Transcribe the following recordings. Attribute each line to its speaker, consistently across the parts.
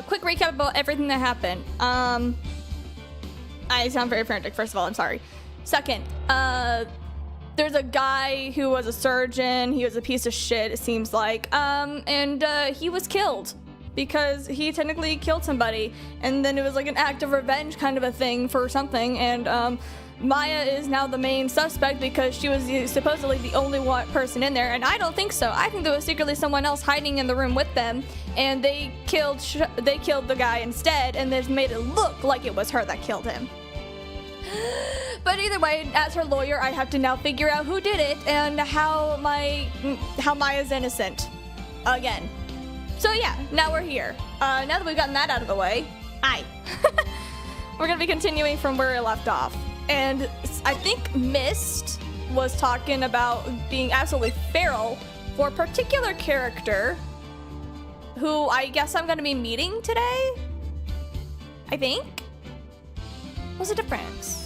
Speaker 1: quick recap about everything that happened. I sound very frantic. First of all, I'm sorry. Second, there's a guy who was a surgeon. He was a piece of shit, it seems like. And he was killed because he technically killed somebody. And then it was like an act of revenge kind of a thing for something. And Maya is now the main suspect because she was supposedly the only one person in there. And I don't think so. I think there was secretly someone else hiding in the room with them. And they killed the guy instead. And they made it look like it was her that killed him. But either way, as her lawyer, I have to now figure out who did it and how Maya's innocent again. So yeah, now we're here. Now that we've gotten that out of the way, we're gonna be continuing from where we left off. And I think Mist was talking about being absolutely feral for a particular character who I guess I'm gonna be meeting today. I think. What's the difference?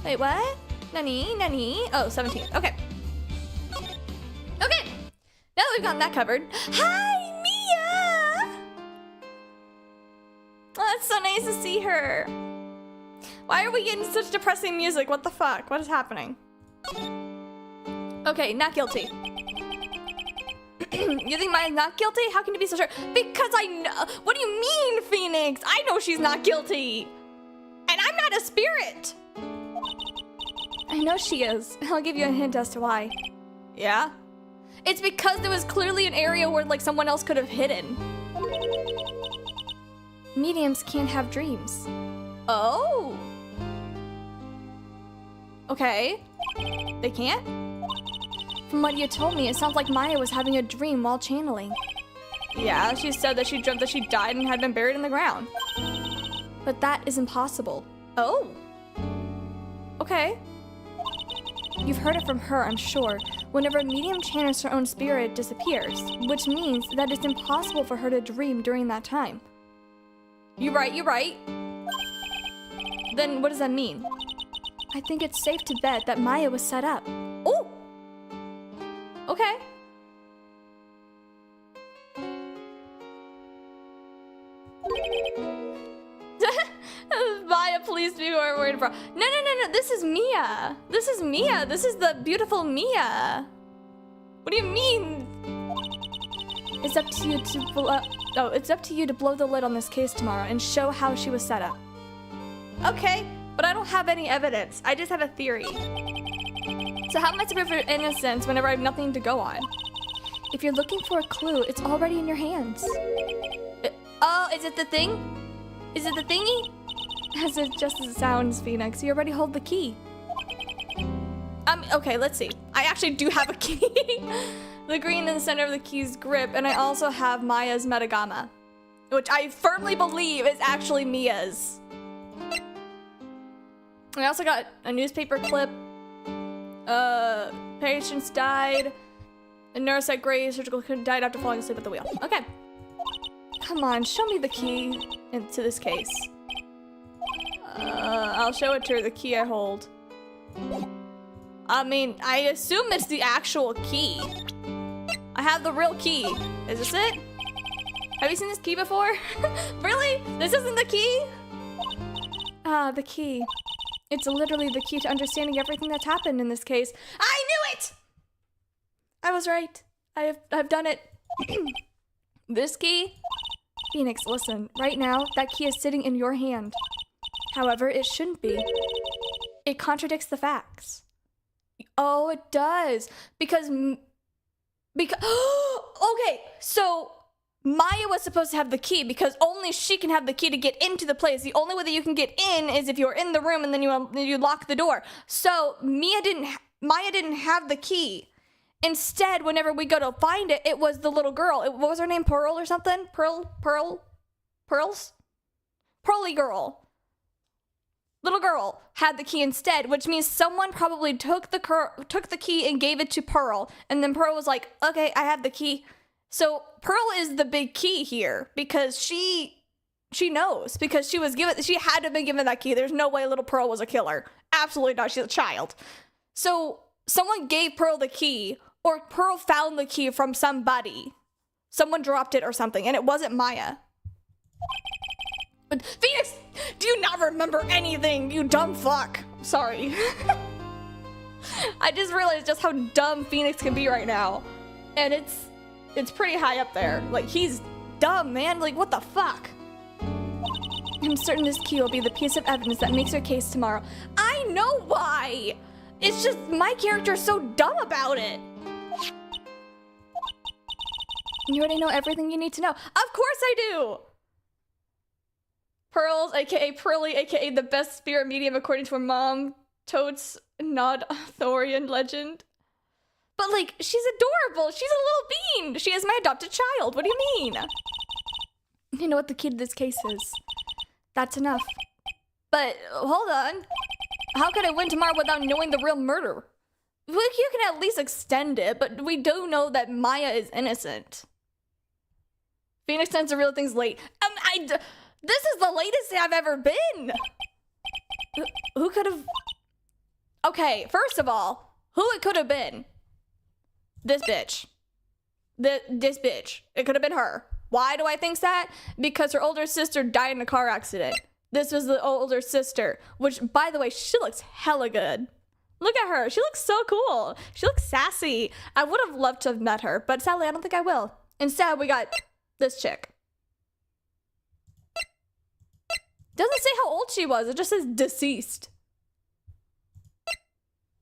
Speaker 1: Wait, what? Nani? Oh, 17. Okay. Okay. Now that we've gotten that covered. Hi, Mia! Oh, it's so nice to see her. Why are we getting such depressing music? What the fuck? What is happening? Okay, not guilty. You think Maya's not guilty? How can you be so sure? Because I know. What do you mean, Phoenix? I know she's not guilty. And I'm not a spirit. I know she is. I'll give you a hint as to why. Yeah? It's because there was clearly an area where like someone else could have hidden. Mediums can't have dreams. Oh. Okay. They can't? From what you told me, it sounds like Maya was having a dream while channeling. Yeah, she said that she dreamt that she died and had been buried in the ground. But that is impossible. Oh. Okay. You've heard it from her, I'm sure. Whenever a medium channels her own spirit, it disappears, which means that it's impossible for her to dream during that time. You're right. Then what does that mean? I think it's safe to bet that Maya was set up. Oh! Okay. Maya, please be more worried about. No. This is Mia. This is the beautiful Mia. What do you mean? It's up to you to blow. Oh, it's up to you to blow the lid on this case tomorrow and show how she was set up. Okay, but I don't have any evidence. I just have a theory. So how am I to prove her innocence whenever I have nothing to go on? If you're looking for a clue, it's already in your hands. Oh, is it the thing? Is it the thingy? Just as it sounds, Phoenix. You already hold the key. Okay, let's see. I actually do have a key. The green in the center of the key's grip, and I also have Maya's Metagama, which I firmly believe is actually Mia's. I also got a newspaper clip. Patients died. A nurse at Gray's surgical clinic died after falling asleep at the wheel. Okay. Come on, show me the key into this case. I'll show it to her, the key I hold. I mean, I assume it's the actual key. I have the real key. Is this it? Have you seen this key before? Really? This isn't the key? Ah, the key. It's literally the key to understanding everything that's happened in this case. I knew it! I was right. I've done it. This key? Phoenix, listen. Right now, that key is sitting in your hand. However, it shouldn't be. It contradicts the facts. Oh, it does. Because okay, so Maya was supposed to have the key because only she can have the key to get into the place. The only way that you can get in is if you're in the room and then you lock the door. So Maya didn't have the key. Instead, whenever we go to find it, it was the little girl. What was her name? Pearl or something? Pearls? Pearly girl. Little girl had the key instead, which means someone probably took the key and gave it to Pearl, and then Pearl was like, "Okay, I have the key." So Pearl is the big key here because she knows because she had to have been given that key. There's no way little Pearl was a killer. Absolutely not. She's a child. So someone gave Pearl the key, or Pearl found the key from somebody. Someone dropped it or something, and it wasn't Maya. But Phoenix, do you not remember anything, you dumb fuck? Sorry. I just realized just how dumb Phoenix can be right now. And it's pretty high up there. Like, he's dumb, man. Like, what the fuck? I'm certain this key will be the piece of evidence that makes your case tomorrow. I know why! It's just my character is so dumb about it. You already know everything you need to know. Of course I do! Pearls, aka Pearly, aka the best spirit medium according to her mom. Totes Nod-Thorian legend. But like, she's adorable. She's a little bean. She is my adopted child. What do you mean? You know what the key to this case is. That's enough. But hold on. How could I win tomorrow without knowing the real murder? You can at least extend it, but we do know that Maya is innocent. Phoenix sends the real things late. This is the latest I've ever been. Who could have... Okay, first of all, who it could have been? This bitch. This bitch. It could have been her. Why do I think that? Because her older sister died in a car accident. This was the older sister, which, by the way, she looks hella good. Look at her. She looks so cool. She looks sassy. I would have loved to have met her, but sadly, I don't think I will. Instead, we got this chick. Doesn't say how old she was. It just says deceased.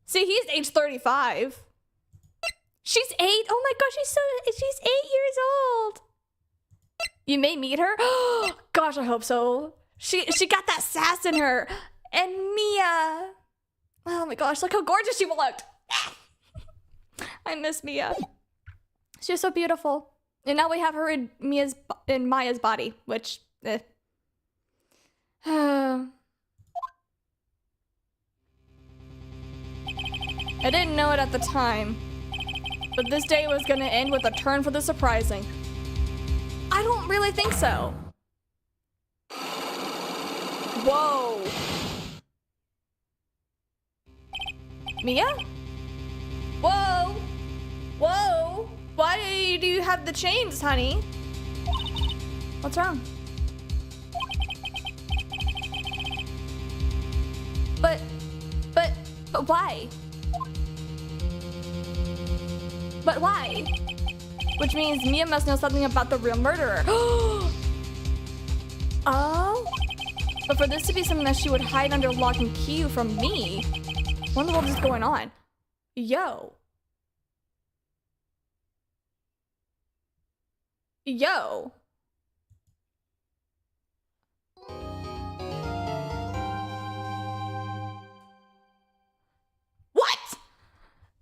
Speaker 1: See, he's age 35. She's 8. Oh my gosh, she's 8 years old. You may meet her. Gosh, I hope so. She got that sass in her. And Mia. Oh my gosh, look how gorgeous she looked. I miss Mia. She's so beautiful. And now we have her in Maya's body, which I didn't know it at the time, but this day was gonna end with a turn for the surprising. I don't really think so. Whoa. Mia? Whoa. Whoa. Why do you have the chains, honey? What's wrong? But why? But why? Which means Mia must know something about the real murderer. Oh! But for this to be something that she would hide under lock and key from me, what in the world is going on? Yo. Yo. What?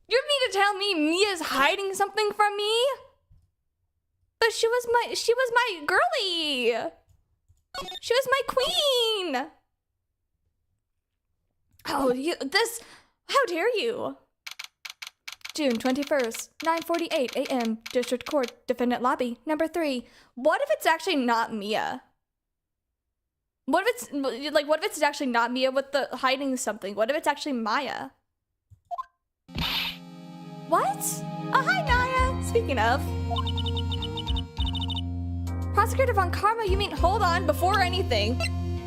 Speaker 1: You mean to tell me Mia's hiding something from me? But she was my girlie. She was my queen. Oh, how dare you? June 21st, 9:48 a.m. District Court, Defendant Lobby, number 3. What if it's actually not Mia? What if it's actually not Mia with the hiding something? What if it's actually Maya? What? Oh, hi, Naya. Speaking of. Prosecutor Von Karma, you mean, hold on, before anything.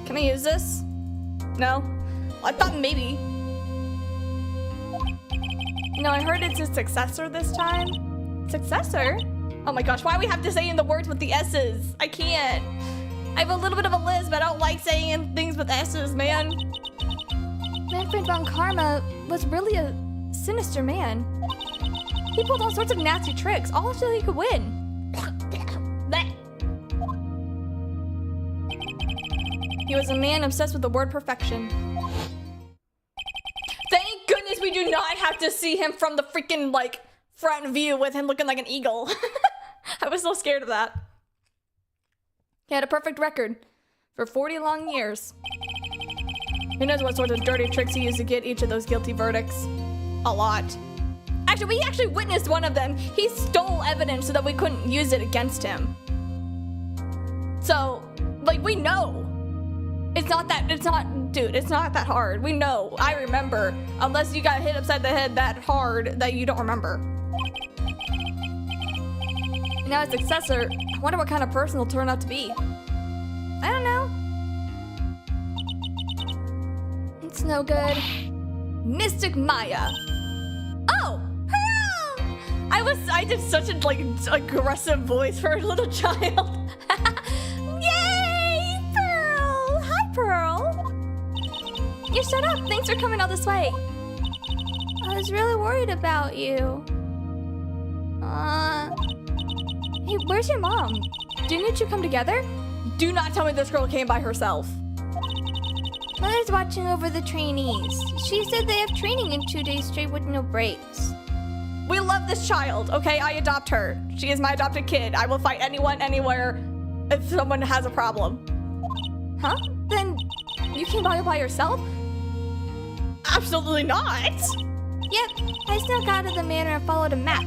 Speaker 1: Can I use this? No? I thought maybe. No, I heard it's a successor this time. Successor? Oh my gosh, why do we have to say in the words with the S's? I can't. I have a little bit of a lisp, but I don't like saying things with S's, man. Manfred Von Karma was really a sinister man. He pulled all sorts of nasty tricks, all so he could win. He was a man obsessed with the word perfection. Thank goodness we do not have to see him from the freaking, like, front view with him looking like an eagle. I was so scared of that. He had a perfect record for 40 long years. Who knows what sort of dirty tricks he used to get each of those guilty verdicts? A lot. Actually, we actually witnessed one of them. He stole evidence so that we couldn't use it against him. So, like, we know. It's not that hard. We know. I remember. Unless you got hit upside the head that hard that you don't remember. Now his successor, I wonder what kind of person he'll turn out to be. I don't know. It's no good. Mystic Maya. Oh, Pearl! I did such a like aggressive voice for a little child. Yay, Pearl! Hi, Pearl. You shut up. Thanks for coming all this way. I was really worried about you. Hey, where's your mom? Didn't you two come together? Do not tell me this girl came by herself. Mother's watching over the trainees. She said they have training in 2 days straight with no breaks. We love this child, okay? I adopt her. She is my adopted kid. I will fight anyone, anywhere, if someone has a problem. Huh? Then you came by yourself? Absolutely not. Yep, I snuck out of the manor and followed a map.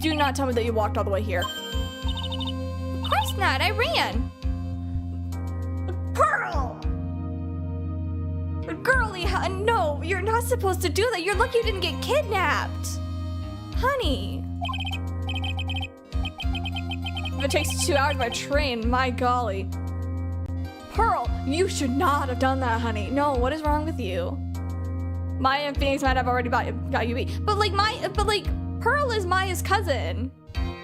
Speaker 1: Do not tell me that you walked all the way here. Of course not, I ran. Pearl! Girlie, no, you're not supposed to do that. You're lucky you didn't get kidnapped. Honey. If it takes 2 hours by train, my golly. Pearl, you should not have done that, honey. No, what is wrong with you? Maya and Phoenix might have already got you beat. But Pearl is Maya's cousin.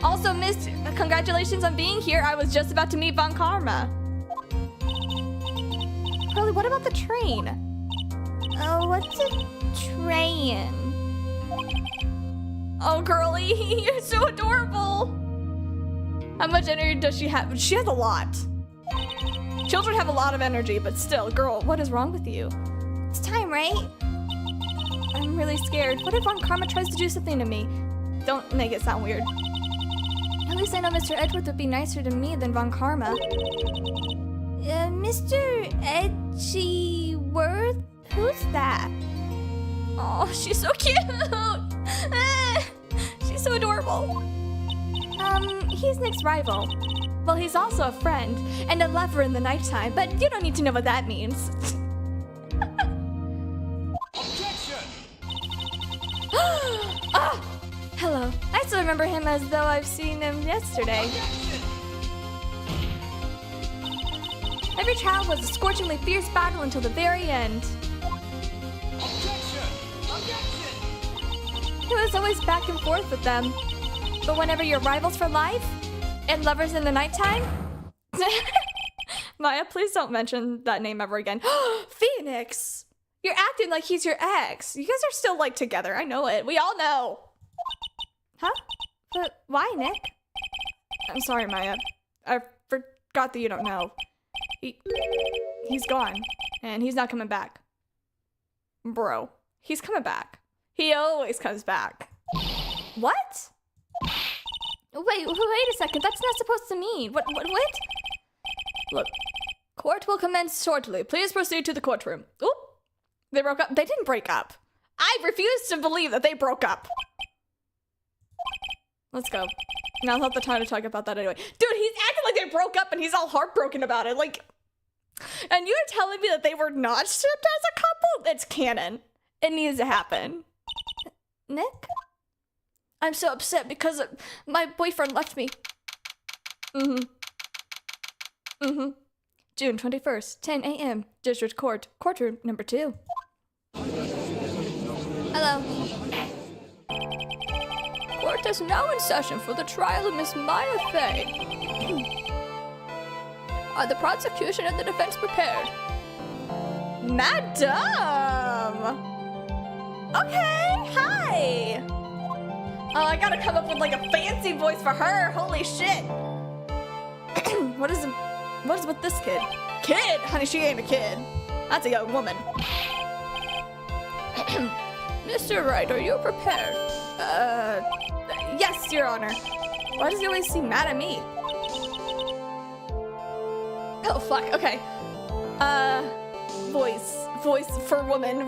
Speaker 1: Also, Miss, congratulations on being here. I was just about to meet Von Karma. Pearlie, what about the train? Oh, what's a train? Oh, girlie, you're so adorable. How much energy does she have? She has a lot. Children have a lot of energy, but still, girl, what is wrong with you? It's time, right? I'm really scared. What if Von Karma tries to do something to me? Don't make it sound weird. At least I know Mr. Edgeworth would be nicer to me than Von Karma. Mr. Edgeworth? Who's that? Oh, she's so cute! She's so adorable. He's Nick's rival. Well, he's also a friend and a lover in the nighttime, but you don't need to know what that means. Ah! Hello. I still remember him as though I've seen him yesterday. Every trial was a scorchingly fierce battle until the very end. It was always back and forth with them. But whenever you're rivals for life and lovers in the nighttime... Maya, please don't mention that name ever again. Phoenix! You're acting like he's your ex. You guys are still, like, together. I know it. We all know. Huh? But why, Nick? I'm sorry, Maya. I forgot that you don't know. He's gone. And he's not coming back. Bro, he's coming back. He always comes back. What? Wait a second. That's not supposed to mean. What? Look, court will commence shortly. Please proceed to the courtroom. Oop. They broke up. They didn't break up. I refuse to believe that they broke up. Let's go. Now's not the time to talk about that anyway. Dude, he's acting like they broke up and he's all heartbroken about it. Like, and you're telling me that they were not shipped as a couple? It's canon. It needs to happen. Nick? I'm so upset because my boyfriend left me. June 21st, 10 a.m. District Court, courtroom number 2. Hello. Court is now in session for the trial of Miss Maya Fey. Are the prosecution and the defense prepared? Madam! Okay, hi! Oh, I gotta come up with like a fancy voice for her. Holy shit! What is with this kid? Kid? Honey, she ain't a kid. That's a young woman. Mr. Wright, are you prepared? Yes, Your Honor. Why does he always seem mad at me? Oh, fuck, okay. Voice for woman.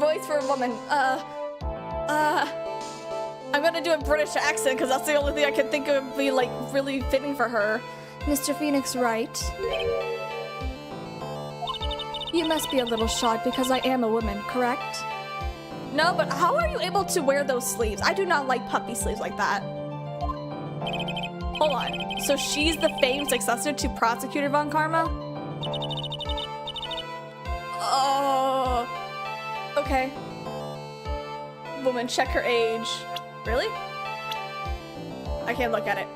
Speaker 1: I'm gonna do a British accent because that's the only thing I can think of be like really fitting for her. Mr. Phoenix Wright. You must be a little shocked because I am a woman, correct? No, but how are you able to wear those sleeves? I do not like puppy sleeves like that. Hold on. So she's the famed successor to Prosecutor Von Karma? Oh. Okay. Woman, check her age. Really? I can't look at it.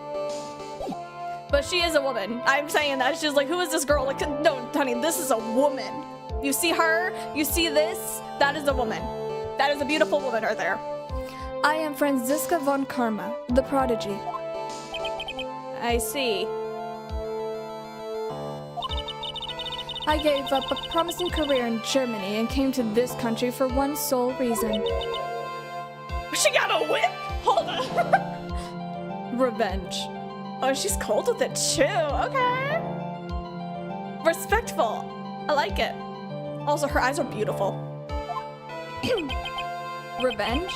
Speaker 1: But she is a woman. I'm saying that. She's like, who is this girl? Like, no, honey, this is a woman. You see her? You see this? That is a woman. That is a beautiful woman right there. I am Franziska von Karma, the prodigy. I see. I gave up a promising career in Germany and came to this country for one sole reason. She got a whip? Hold on. Revenge. Oh, she's cold with it too. Okay. Respectful. I like it. Also, her eyes are beautiful. Revenge?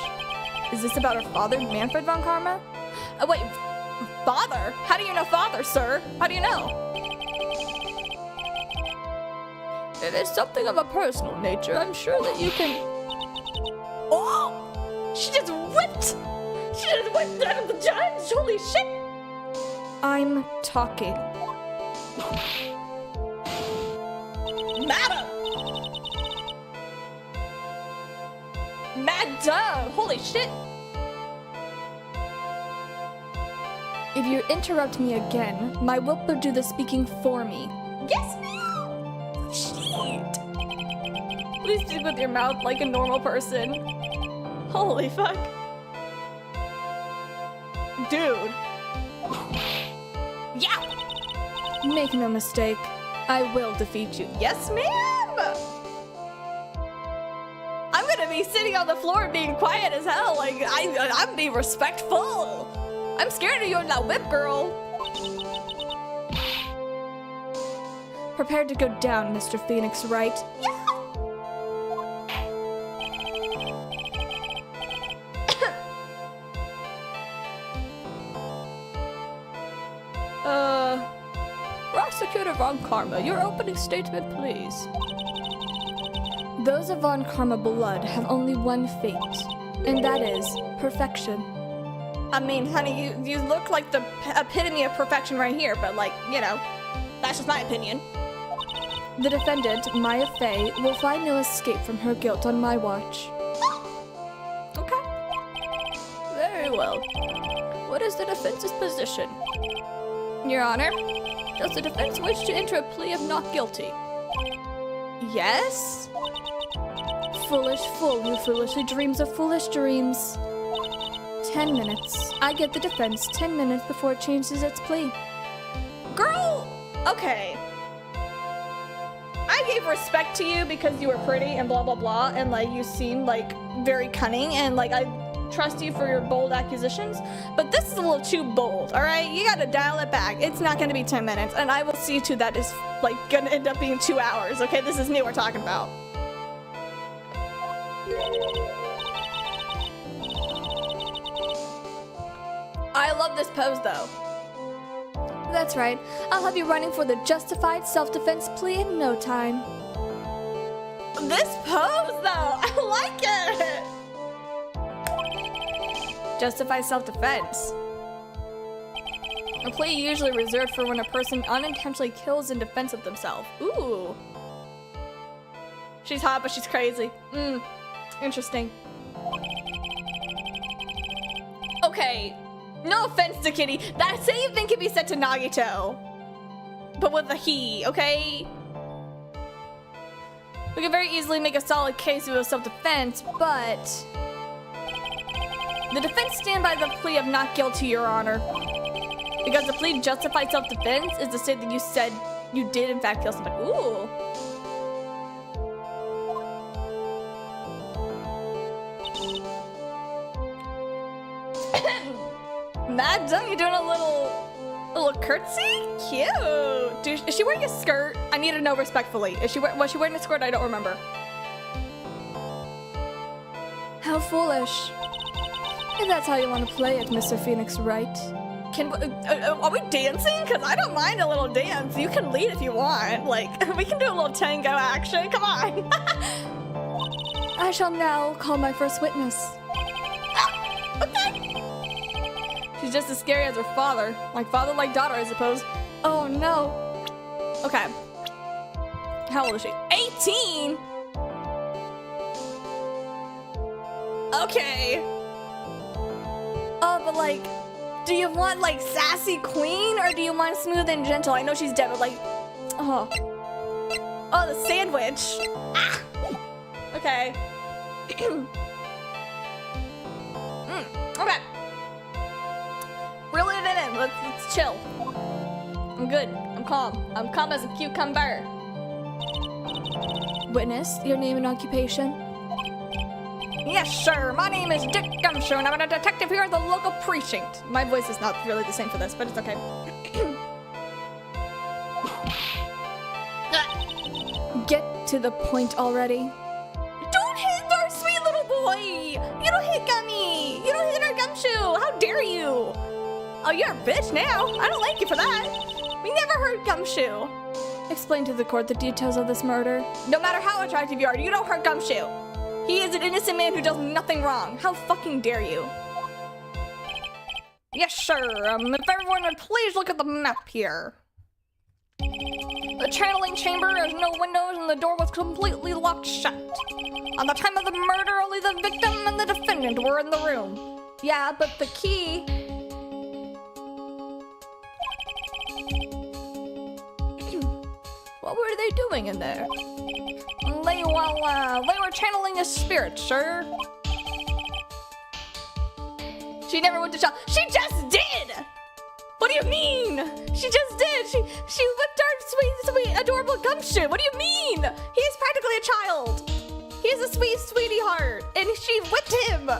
Speaker 1: Is this about her father, Manfred von Karma? Wait, father? How do you know father, sir? How do you know? If it's something of a personal nature, I'm sure that you can... Oh! She just whipped! She just whipped out of the judge! Holy shit! I'm talking. Madam! Madam! Holy shit! If you interrupt me again, my whip will do the speaking for me. Yes, ma'am! Shit! Please speak with your mouth like a normal person. Holy fuck. Dude. Yeah! Make no mistake, I will defeat you. Yes, ma'am! I'm gonna be sitting on the floor being quiet as hell. Like, I'm being respectful. I'm scared of you and that whip, girl. Prepared to go down, Mr. Phoenix, right? Yeah! Prosecutor Von Karma, your opening statement, please. Those of Von Karma blood have only one fate, and that is perfection. I mean, honey, you look like the epitome of perfection right here, but like, you know, that's just my opinion. The defendant, Maya Fey, will find no escape from her guilt on my watch. Okay. Very well. What is the defense's position? Your Honor, does the defense wish to enter a plea of not guilty? Yes? Foolish fool who foolishly dreams of foolish dreams. 10 minutes. I give the defense 10 minutes before it changes its plea. Girl! Okay. I gave respect to you because you were pretty and blah blah blah, and like you seemed like very cunning, and like I trust you for your bold accusations, but this is a little too bold, all right? You gotta dial it back. It's not gonna be 10 minutes, and I will see to that is like gonna end up being 2 hours, okay? This is me we're talking about. I love this pose though. That's right. I'll have you running for the justified self-defense plea in no time. This pose though, I like it! Justify self-defense. A plea usually reserved for when a person unintentionally kills in defense of themselves. Ooh. She's hot, but she's crazy. Interesting. Okay, no offense to Kitty. That same thing can be said to Nagito. But with a he, okay? We can very easily make a solid case of self-defense, but... The defense stand by the plea of not guilty, Your Honor. Because the plea justified self-defense is to say that you said you did in fact kill somebody. Ooh. Madam, you doing a little curtsy? Cute. Dude, is she wearing a skirt? I need to know respectfully. Was she wearing a skirt? I don't remember. How foolish. If that's how you want to play it, Mr. Phoenix, right? Are we dancing? Because I don't mind a little dance. You can lead if you want. Like, we can do a little tango action. Come on. I shall now call my first witness. Okay. She She's just as scary as her father. Like father, like daughter, I suppose. Oh no. Okay. How old is she? 18? Okay. Oh, but like, do you want like sassy queen or do you want smooth and gentle? I know she's dead, but like, oh. Oh, the sandwich. Ah. Okay. Okay. Reel it in. Let's chill. I'm good. I'm calm. I'm calm as a cucumber. Witness, your name and occupation? Yes, sir. My name is Dick Gumshoe, and I'm a detective here at the local precinct. My voice is not really the same for this, but it's okay. Get to the point already. Don't hit our sweet little boy! You don't hit Gummy! You don't hit our Gumshoe! How dare you! Oh, you're a bitch now. I don't like you for that. We never hurt Gumshoe. Explain to the court the details of this murder. No matter how attractive you are, you don't hurt Gumshoe. He is an innocent man who does nothing wrong. How fucking dare you? Yes, sir. If everyone would please look at the map here. The channeling chamber has no windows and the door was completely locked shut. On the time of the murder, only the victim and the defendant were in the room. Yeah, but the key... What were they doing in there? They were channeling a spirit, sir. She never went to shop. She just did! What do you mean? She just did. She whipped our sweet, adorable Gumshoe. What do you mean? He's practically a child. He's a sweetie heart, and she whipped him.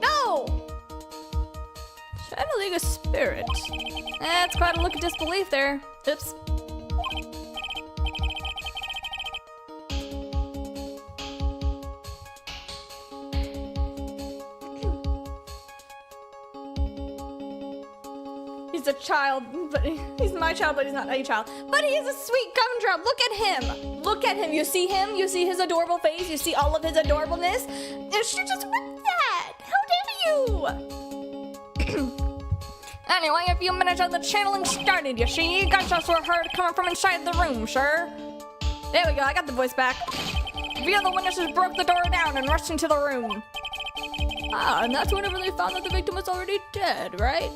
Speaker 1: No. Channeling a spirit. That's quite a look of disbelief there. Oops. He's a child, but he's my child, but he's not a child. But he's a sweet gumdrop. Look at him. Look at him. You see him? You see his adorable face? You see all of his adorableness? And she just whipped that. How dare you? Anyway, a few minutes of the channeling started, you see? Gunshots were heard coming from inside the room, sir. There we go. I got the voice back. The other witnesses broke the door down and rushed into the room. Ah, and that's whenever they found that the victim was already dead, right?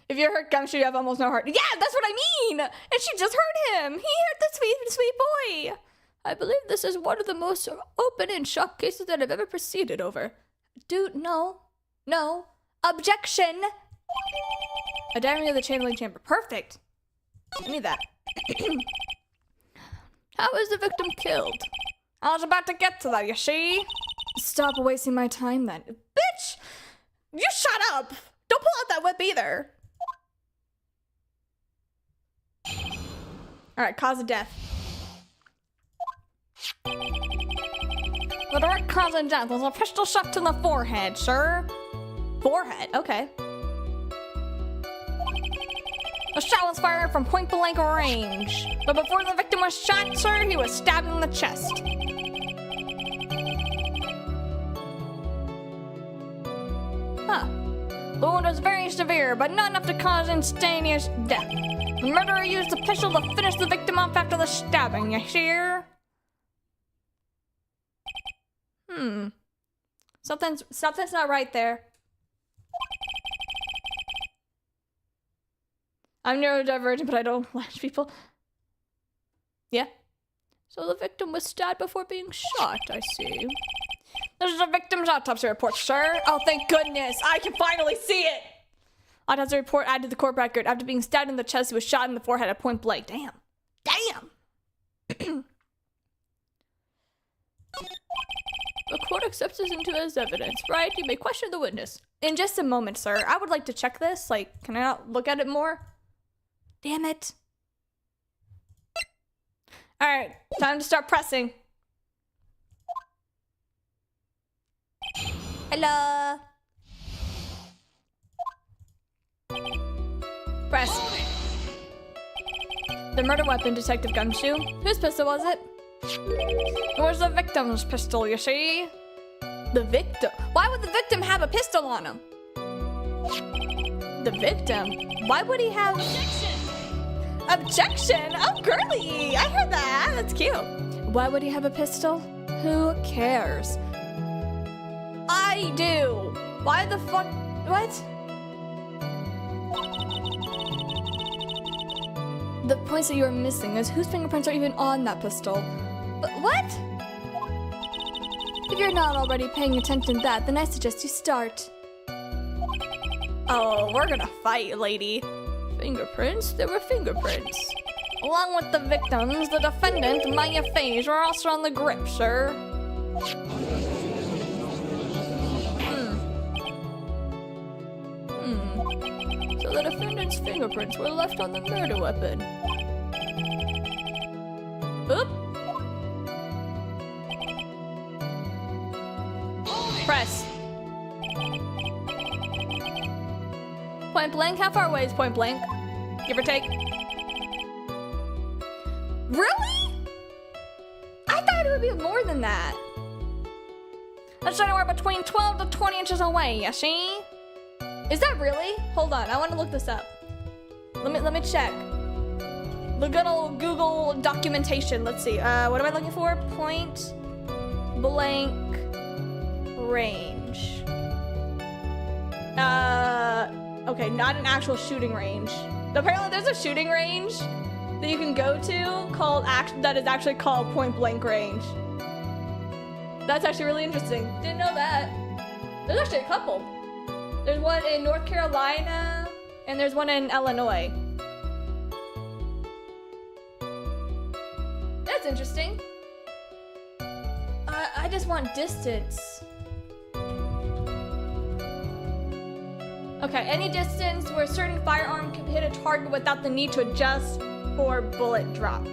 Speaker 1: If you hurt Gumshoe, you have almost no heart. Yeah, that's what I mean! And she just hurt him! He hurt the sweet boy! I believe this is one of the most open and shocked cases that I've ever proceeded over. Dude, no. No. Objection! A diary of the channeling chamber. Perfect! I need that. How was the victim killed? I was about to get to that, you see? Stop wasting my time then. Bitch! You shut up! Don't pull out that whip either. Alright, cause of death. The direct cause of death was a pistol shot to the forehead, sir. Forehead? Okay. The shot was fired from point-blank range. But before the victim was shot, sir, he was stabbed in the chest. Huh. The wound was very severe, but not enough to cause instantaneous death. The murderer used the pistol to finish the victim off after the stabbing, you hear? Something's not right there. I'm neurodivergent, but I don't lash people. Yeah. So the victim was stabbed before being shot, I see. This is the victim's autopsy report, sir. Oh, thank goodness. I can finally see it. Autopsy report added to the court record. After being stabbed in the chest, he was shot in the forehead at point blank. Damn. Damn. The court accepts this into as evidence, right? You may question the witness. In just a moment, sir. I would like to check this. Like, can I not look at it more? Damn it. All right, time to start pressing. Hello. Press. The murder weapon, Detective Gumshoe. Whose pistol was it? Where's the victim's pistol, you see? The victim? Why would the victim have a pistol on him? The victim? Why would he have... Objection? Oh, girly! I heard that. That's cute. Why would he have a pistol? Who cares? I do. Why the fuck? What? The points that you're missing is whose fingerprints are even on that pistol. What? If you're not already paying attention to that, then I suggest you start. Oh, we're gonna fight, lady. Fingerprints? There were fingerprints. Along with the victims, the defendant, Maya Phage, were also on the grip, sir. So the defendant's fingerprints were left on the murder weapon. Oop. Press. Point blank? How far away is point blank? Give or take. Really? I thought it would be more than that. Let's try to work between 12 to 20 inches away, you see? Is that really? Hold on, I want to look this up. Let me check. The good old Google documentation. Let's see. What am I looking for? Point blank range. Okay, not an actual shooting range. Apparently there's a shooting range that you can go to that is actually called point blank range. That's actually really interesting. Didn't know that. There's actually a couple. There's one in North Carolina and there's one in Illinois. That's interesting. I just want distance. Okay, any distance where a certain firearm can hit a target without the need to adjust for bullet drop.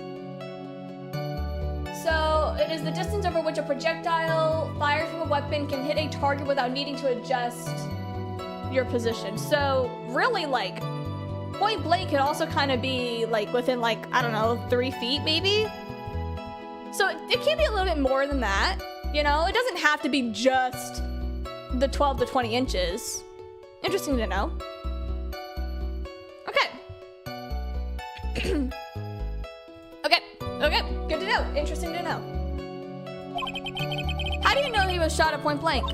Speaker 1: So it is the distance over which a projectile fired from a weapon can hit a target without needing to adjust your position. So really, like, point blank could also kind of be like within, like, I don't know, 3 feet maybe? So it can be a little bit more than that, you know? It doesn't have to be just the 12 to 20 inches. Interesting to know. Okay. Okay, good to know. Interesting to know. How do you know he was shot at point blank?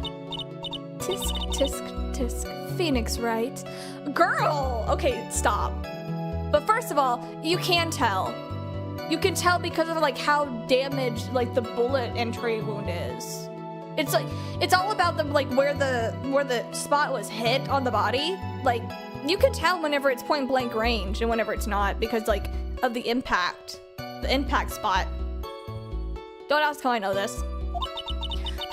Speaker 1: Tisk, tisk, tisk. Phoenix, right? Girl! Okay, stop. But first of all, you can tell. You can tell because of like how damaged like the bullet entry wound is. It's like, it's all about the like where the spot was hit on the body. Like, you can tell whenever it's point blank range and whenever it's not because like of the impact spot. Don't ask how I know this.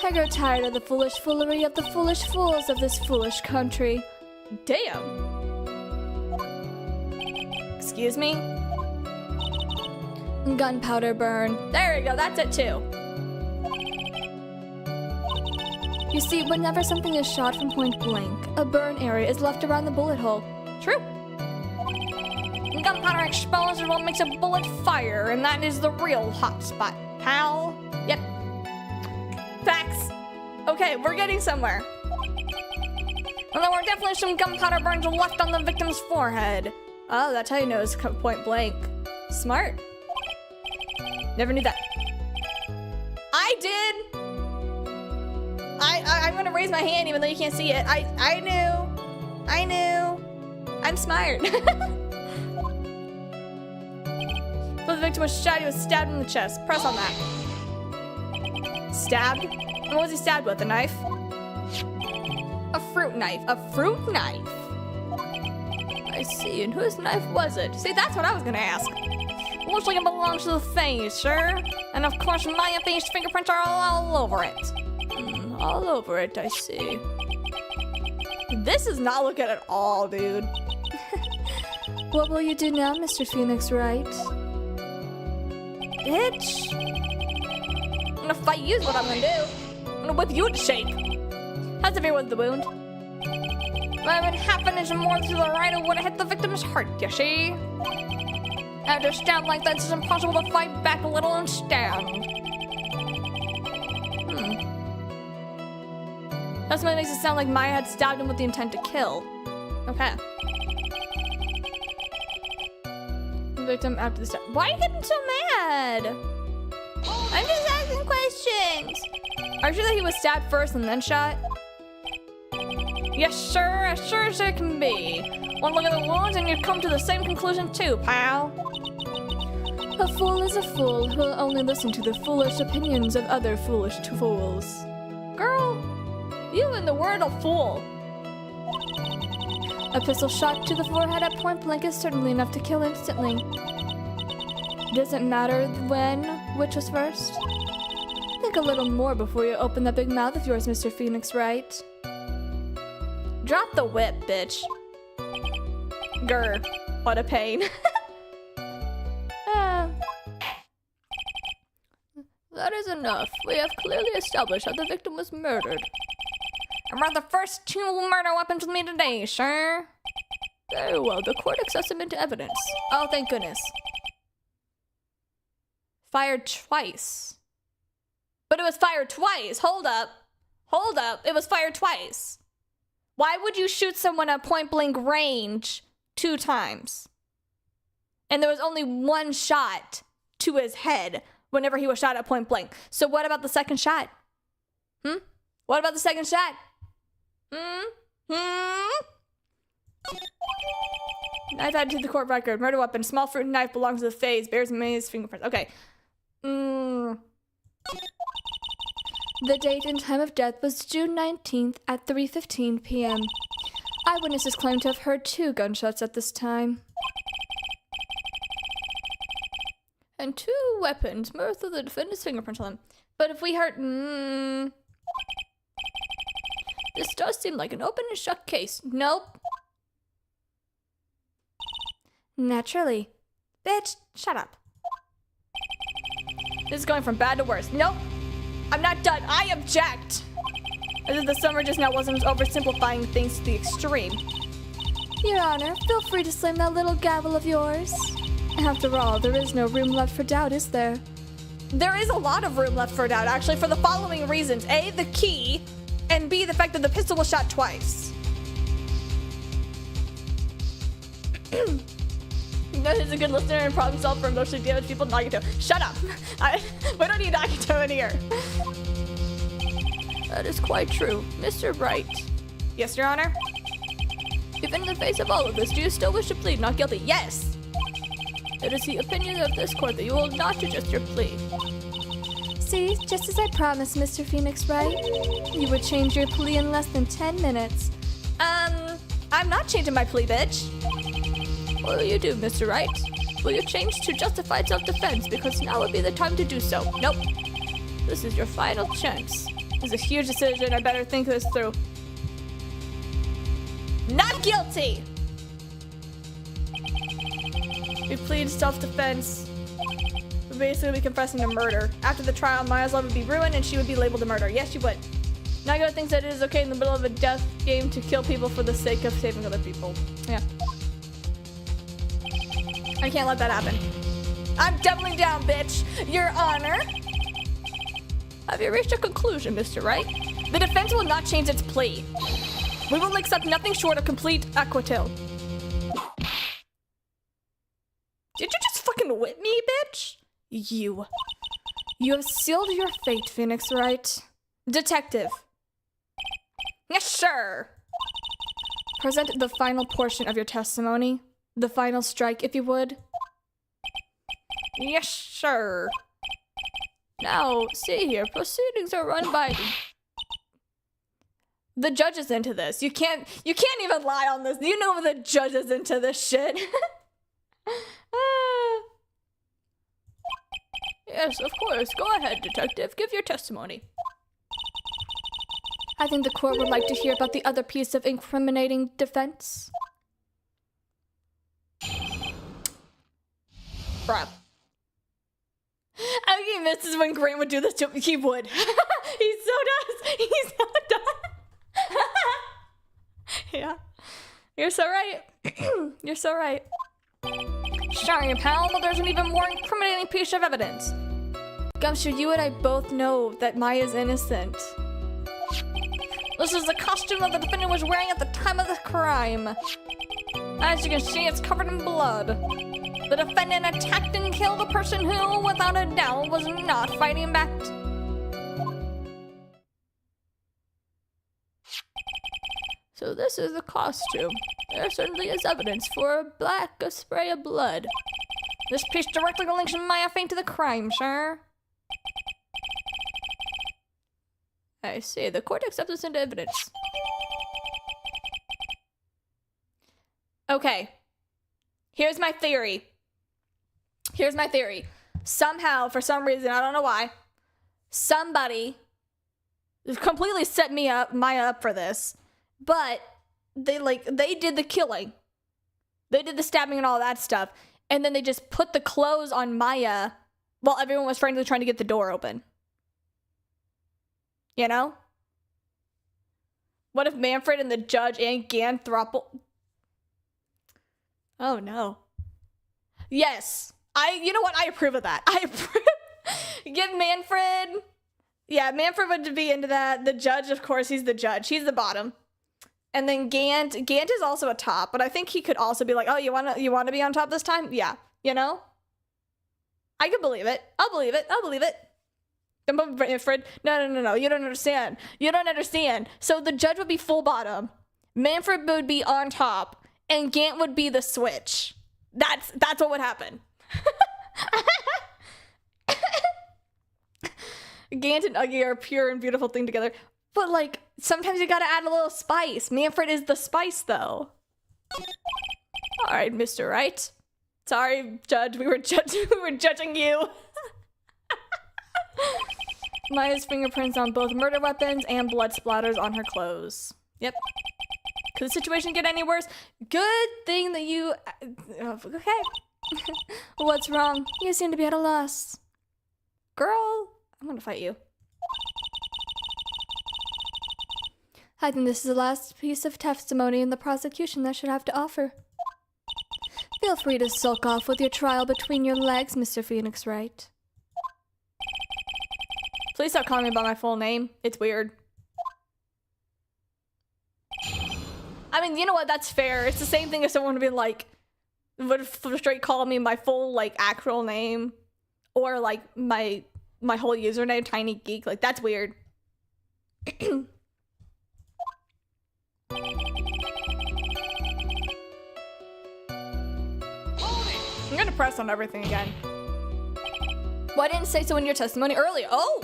Speaker 1: I grow tired of the foolish foolery of the foolish fools of this foolish country. Damn. Excuse me? Gunpowder burn. There we go, that's it too. You see, whenever something is shot from point blank, a burn area is left around the bullet hole. True. Gunpowder explosion is what makes a bullet fire, and that is the real hot spot, pal. Yep. Facts. Okay, we're getting somewhere. Well, there were definitely some gunpowder burns left on the victim's forehead. Oh, that's how you know it's point blank. Smart. Never knew that. I did. I'm gonna raise my hand even though you can't see it. I knew. I'm smart. But the victim was shot. He was stabbed in the chest. Press on that. Stabbed? And what was he stabbed with? A knife? A fruit knife. A fruit knife? I see. And whose knife was it? See, that's what I was gonna ask. Looks like it belongs to the face, sir. And of course, Maya Phage's fingerprints are all over it. All over it, I see. This is not looking at all, dude. What will you do now, Mr. Phoenix Wright? Bitch. I'm gonna fight you is what I'm gonna do. I'm gonna whip you into shape. How's it feel with the wound? If I had half an inch more to the right, it would have hit the victim's heart, you see? After a stab like that, it's impossible to fight back a little and stab. That's what makes it sound like Maya had stabbed him with the intent to kill. Okay. The victim after the stab. Why are you getting so mad? I'm just asking questions. Are you sure that he was stabbed first and then shot? Yes, sure, as sure as there can be. One look at the wounds and you come to the same conclusion too, pal. A fool is a fool who will only listen to the foolish opinions of other foolish fools. Girl, you and the word a fool. A pistol shot to the forehead at point blank is certainly enough to kill instantly. Does it matter which was first? Think a little more before you open that big mouth of yours, Mr. Phoenix Wright. Drop the whip, bitch. Grr, what a pain. That is enough. We have clearly established that the victim was murdered. And brought the first 2 murder weapons with me today, sir. Very well, the court accepts them into evidence. Oh, thank goodness. Fired twice. But it was fired twice. Hold up. Hold up. It was fired twice. Why would you shoot someone at point blank range 2 times? And there was only 1 shot to his head whenever he was shot at point blank. So what about the second shot? What about the second shot? Knife added to the court record. Murder weapon. Small fruit and knife belongs to the phase. Bears maze fingerprints. Okay. The date and time of death was June 19th at 3:15 p.m. Eyewitnesses claim to have heard 2 gunshots at this time. And 2 weapons. Most of the defendant's fingerprints on them. But if we heard... This does seem like an open and shut case. Nope. Naturally. Bitch, shut up. This is going from bad to worse. Nope. I'm not done. I object. As if the summary just now wasn't oversimplifying things to the extreme. Your Honor, feel free to slam that little gavel of yours. After all, there is no room left for doubt, is there? There is a lot of room left for doubt, actually, for the following reasons. A, the key, and B, the fact that the pistol was shot twice. That is a good listener and problem solver for emotionally damaged people. Nagito. Shut up. We don't need Nagito in here. That is quite true. Mr. Wright. Yes, Your Honor? Even in the face of all of this, do you still wish to plead not guilty? Yes. It is the opinion of this court that you will not adjust your plea. See, just as I promised, Mr. Phoenix Wright, you would change your plea in less than 10 minutes. I'm not changing my plea, bitch. What will you do, Mr. Wright? Will you change to justified self-defense? Because now would be the time to do so. Nope. This is your final chance. This is a huge decision. I better think this through. Not guilty! We plead self-defense. We're basically confessing to murder. After the trial, Maya's life would be ruined and she would be labeled a murderer. Yes, she would. Nagito thinks that it is okay in the middle of a death game to kill people for the sake of saving other people. Yeah. I can't let that happen. I'm doubling down, bitch. Your Honor. Have you reached a conclusion, Mr. Wright? The defense will not change its plea. We will accept nothing short of complete acquittal. Did you just fucking whip me, bitch? You have sealed your fate, Phoenix Wright. Detective. Yes, sir. Present the final portion of your testimony. The final strike, if you would. Yes, sir. Now, see here, proceedings are run by... The judge is into this. You can't even lie on this. You know the judge is into this shit. Yes, of course. Go ahead, detective. Give your testimony. I think the court would like to hear about the other piece of incriminating defense. Bruh. I mean, this is when Grant would do this to me. He would. He so does. He's so done. Yeah. You're so right. You're so right. Sorry, pal, but there's an even more incriminating piece of evidence. Gumshoe, you and I both know that Maya's innocent. This is the costume that the defendant was wearing at the time of the crime. As you can see, it's covered in blood. The defendant attacked and killed a person who, without a doubt, was not fighting back. So this is the costume. There certainly is evidence for a black spray of blood. This piece directly links Maya Faint to the crime, sir. I see. The court accepts this into evidence. Okay. Here's my theory. Somehow, for some reason, I don't know why, somebody completely set Maya up for this. But they did the killing. They did the stabbing and all that stuff. And then they just put the clothes on Maya while everyone was frantically trying to get the door open. You know? What if Manfred and the judge and Ganthropple... Oh no. Yes. You know what? I approve of that. I approve. Give Manfred... Yeah, Manfred would be into that. The judge, of course, he's the judge. He's the bottom. And then Gant is also a top, but I think he could also be like, oh, you wanna be on top this time? Yeah, you know? I can believe it. I'll believe it. Manfred, no, you don't understand. So the judge would be full bottom, Manfred would be on top, and Gant would be the switch. That's what would happen. Gant and Uggy are a pure and beautiful thing together. But, like, sometimes you gotta add a little spice. Manfred is the spice, though. Alright, Mr. Wright. Sorry, Judge, we were judging you. Maya's fingerprints on both murder weapons and blood splatters on her clothes. Yep. Could the situation get any worse? Good thing that you... okay. What's wrong? You seem to be at a loss. Girl, I'm gonna fight you. I think this is the last piece of testimony in the prosecution that should have to offer. Feel free to sulk off with your trial between your legs, Mr. Phoenix Wright. Please stop calling me by my full name. It's weird. I mean, you know what? That's fair. It's the same thing as someone would be like, would straight call me my full, like, actual name. Or, like, my whole username, TinyGeek. Like, that's weird. I'm gonna press on everything again. Why didn't you say so in your testimony earlier? Oh!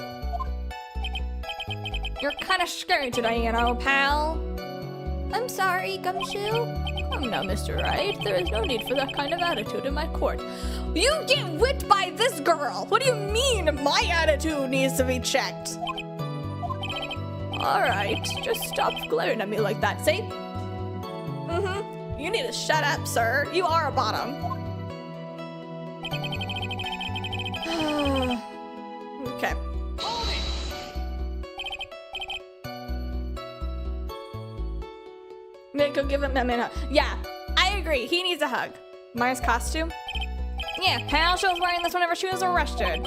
Speaker 1: You're kind of scary today, you know, pal. I'm sorry, Gumshoe. Come now, Mr. Wright. There is no need for that kind of attitude in my court. You get whipped by this girl! What do you mean my attitude needs to be checked? Alright, just stop glaring at me like that, see? Mm-hmm. You need to shut up, sir. You are a bottom. Okay. Go give him a minute. Yeah, I agree. He needs a hug. Maya's costume? Yeah, pal, she was wearing this whenever she was arrested.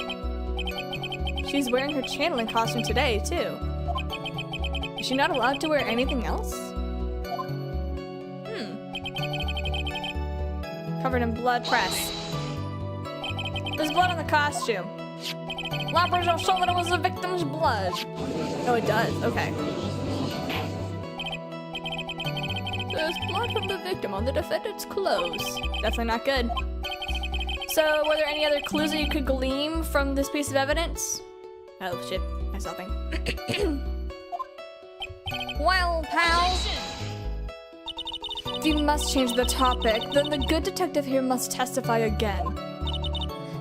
Speaker 1: She's wearing her channeling costume today, too. Is she not allowed to wear anything else? Covered in blood press. There's blood on the costume. Lappers don't show that it was the victim's blood. Oh, it does. Okay. There's blood from the victim on the defendant's clothes. Definitely not good. So, were there any other clues that you could glean from this piece of evidence? Oh, shit. I saw something. Well, pal. If you must change the topic, then the good detective here must testify again.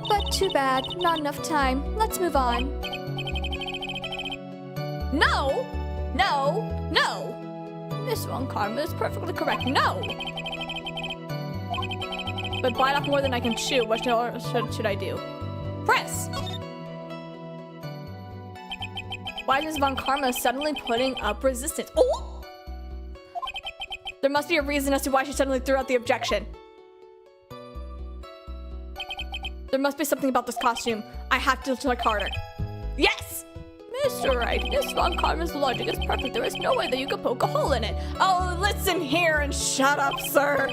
Speaker 1: But too bad, not enough time. Let's move on. No! No! No! Miss Von Karma is perfectly correct. No! But bite off more than I can chew. What should I do? Press! Why is Miss Von Karma suddenly putting up resistance? Oh! There must be a reason as to why she suddenly threw out the objection. There must be something about this costume. I have to look harder. Yes! Mr. Wright, this Von Karma's logic is perfect. There is no way that you could poke a hole in it. Oh, listen here and shut up, sir.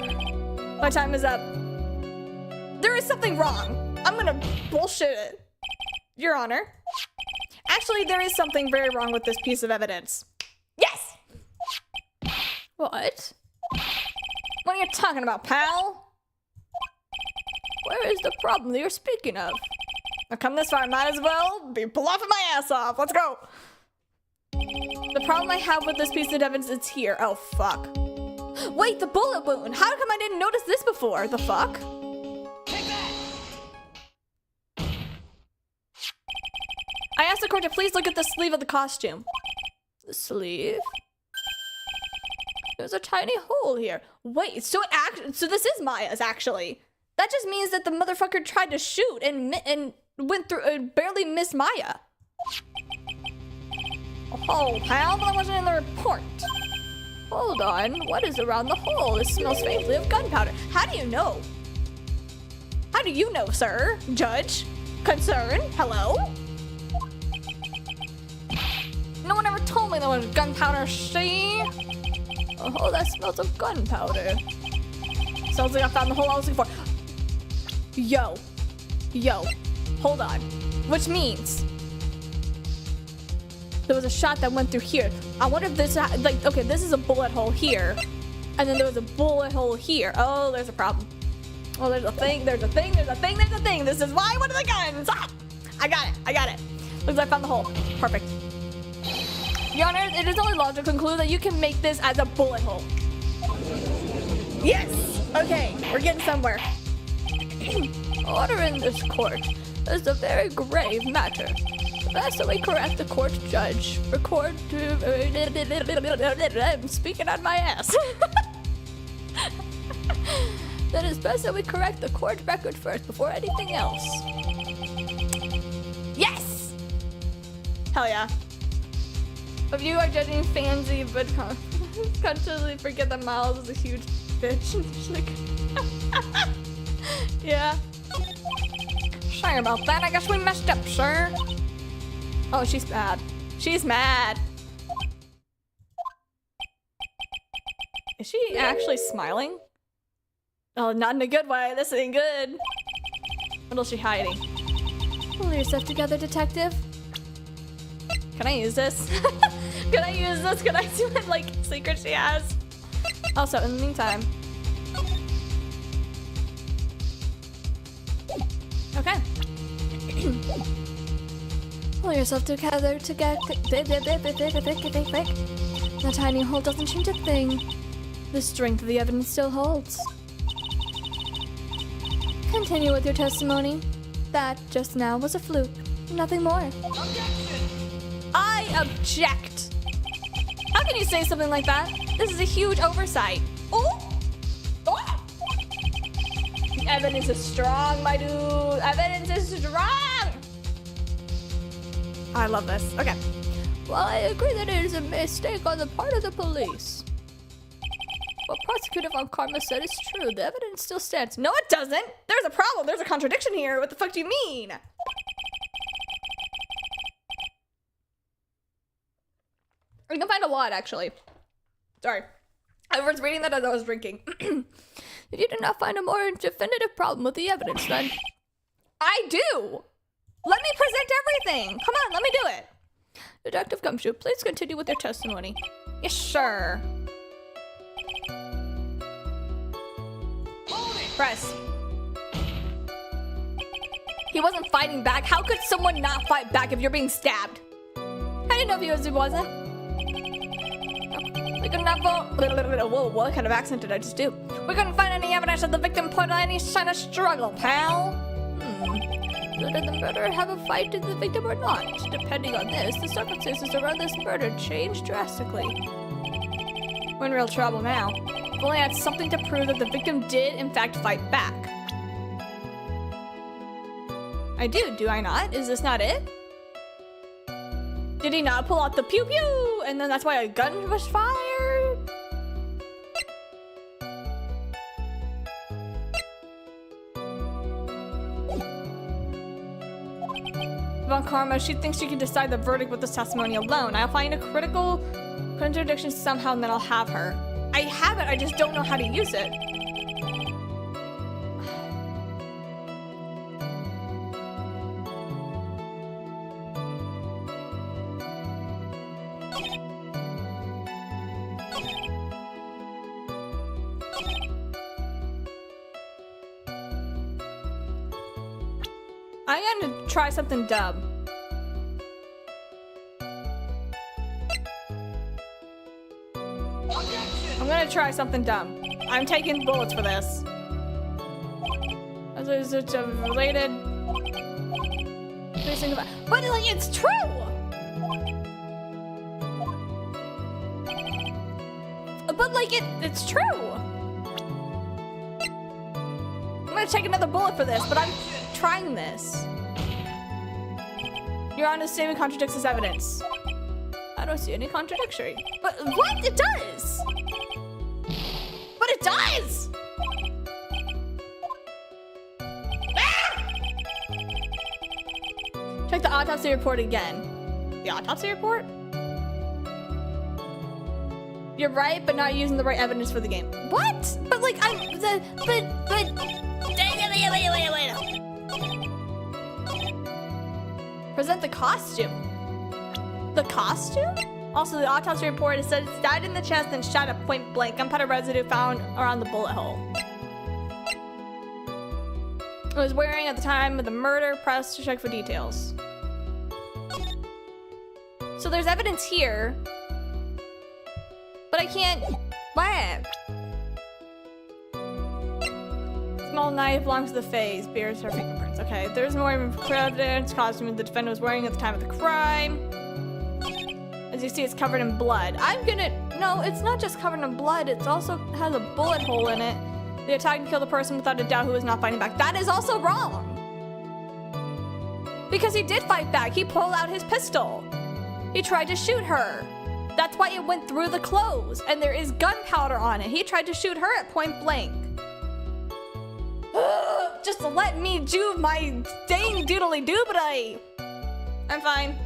Speaker 1: My time is up. There is something wrong. I'm gonna bullshit it. Your Honor. Actually, there is something very wrong with this piece of evidence. Yes! What? What are you talking about, pal? Where is the problem that you're speaking of? I've come this far, I might as well be bluffing my ass off. Let's go. The problem I have with this piece of evidence is here. Oh, fuck. Wait, the bullet wound. How come I didn't notice this before? The fuck? Take that. I asked the court to please look at the sleeve of the costume. The sleeve? There's a tiny hole here. Wait, so this is Maya's, actually. That just means that the motherfucker tried to shoot and went through and barely missed Maya. Oh, pal, but I wasn't in the report. Hold on, what is around the hole? It smells faintly of gunpowder. How do you know? How do you know, sir? Judge? Concern? Hello? No one ever told me there was gunpowder, see? Oh, that smells of gunpowder. Sounds like I found the hole I was looking for. Yo, hold on. Which means there was a shot that went through here. I wonder if this, like, okay, this is a bullet hole here. And then there was a bullet hole here. Oh, there's a problem. Oh, there's a thing, there's a thing, there's a thing, there's a thing. This is why one of the guns. Ah! I got it. Looks like I found the hole. Perfect. Your Honor, it is only logical to conclude that you can make this as a bullet hole. Yes! Okay, we're getting somewhere. Order in this court is a very grave matter. That's the way correct the court judge. Record to... I'm speaking on my ass. That is best that we correct the court record first before anything else. Yes! Hell yeah. If you are judging fancy but consciously forget that Miles is a huge bitch. Like, yeah. Sorry about that. I guess we messed up, sir. Oh, she's mad. She's mad. Is she actually smiling? Oh, not in a good way. This ain't good. What else is she hiding? Pull yourself together, detective. Can I use this? Can I use this? Can I see what, like, secret she has? Also, in the meantime. Okay. Pull yourself together to get... The tiny hole doesn't change a thing. The strength of the evidence still holds. Continue with your testimony. That, just now, was a fluke. Nothing more. Objection! I object! How can you say something like that? This is a huge oversight. Oh! Oh! The evidence is strong, my dude. Evidence is strong! I love this. Okay. Well, I agree that it is a mistake on the part of the police. What Prosecutor Von Karma said is true. The evidence still stands. No, it doesn't. There's a problem. There's a contradiction here. What the fuck do you mean? You can find a lot, actually. Sorry. I was reading that as I was drinking. You did not find a more definitive problem with the evidence, then? I do! Let me present everything! Come on, let me do it! Detective Gumshoe, please continue with your testimony. Yes, sure. Press. He wasn't fighting back. How could someone not fight back if you're being stabbed? I didn't know if he wasn't. We could not whoa, what kind of accent did I just do? We couldn't find any evidence that the victim put on any sign of struggle, pal. So did the murderer have a fight with the victim or not? Depending on this, the circumstances around this murder changed drastically. We're in real trouble now. If only I had something to prove that the victim did, in fact, fight back. I do I not? Is this not it? Did he not pull out the pew-pew? And then that's why a gun was fired? Von Karma, she thinks she can decide the verdict with this testimony alone. I'll find a critical contradiction somehow and then I'll have her. I have it, I just don't know how to use it. I'm gonna try something dumb. I'm gonna try something dumb. I'm taking bullets for this. Is it related? But like, it's true! But like, it's true! I'm gonna take another bullet for this, but I'm trying this. Your Honor's statement contradicts this evidence. I don't see any contradictory. But what? It does! But it does! Ah! Check the autopsy report again. The autopsy report? You're right, but not using the right evidence for the game. What? But like, wait. Present the costume. The costume? Also, the autopsy report, it says stabbed in the chest and shot at point blank. Gunpowder residue found around the bullet hole. It was wearing at the time of the murder. Press to check for details. So there's evidence here, but I can't. What? Small knife belongs to the face. Bears her fingerprints. Okay, there's more evidence. Costume the defendant was wearing at the time of the crime. As you see, it's covered in blood. No, it's not just covered in blood. It also has a bullet hole in it. The attack killed the person without a doubt who was not fighting back. That is also wrong. Because he did fight back. He pulled out his pistol. He tried to shoot her. That's why it went through the clothes. And there is gunpowder on it. He tried to shoot her at point blank. Just let me do my dang doodly doobly. I'm fine.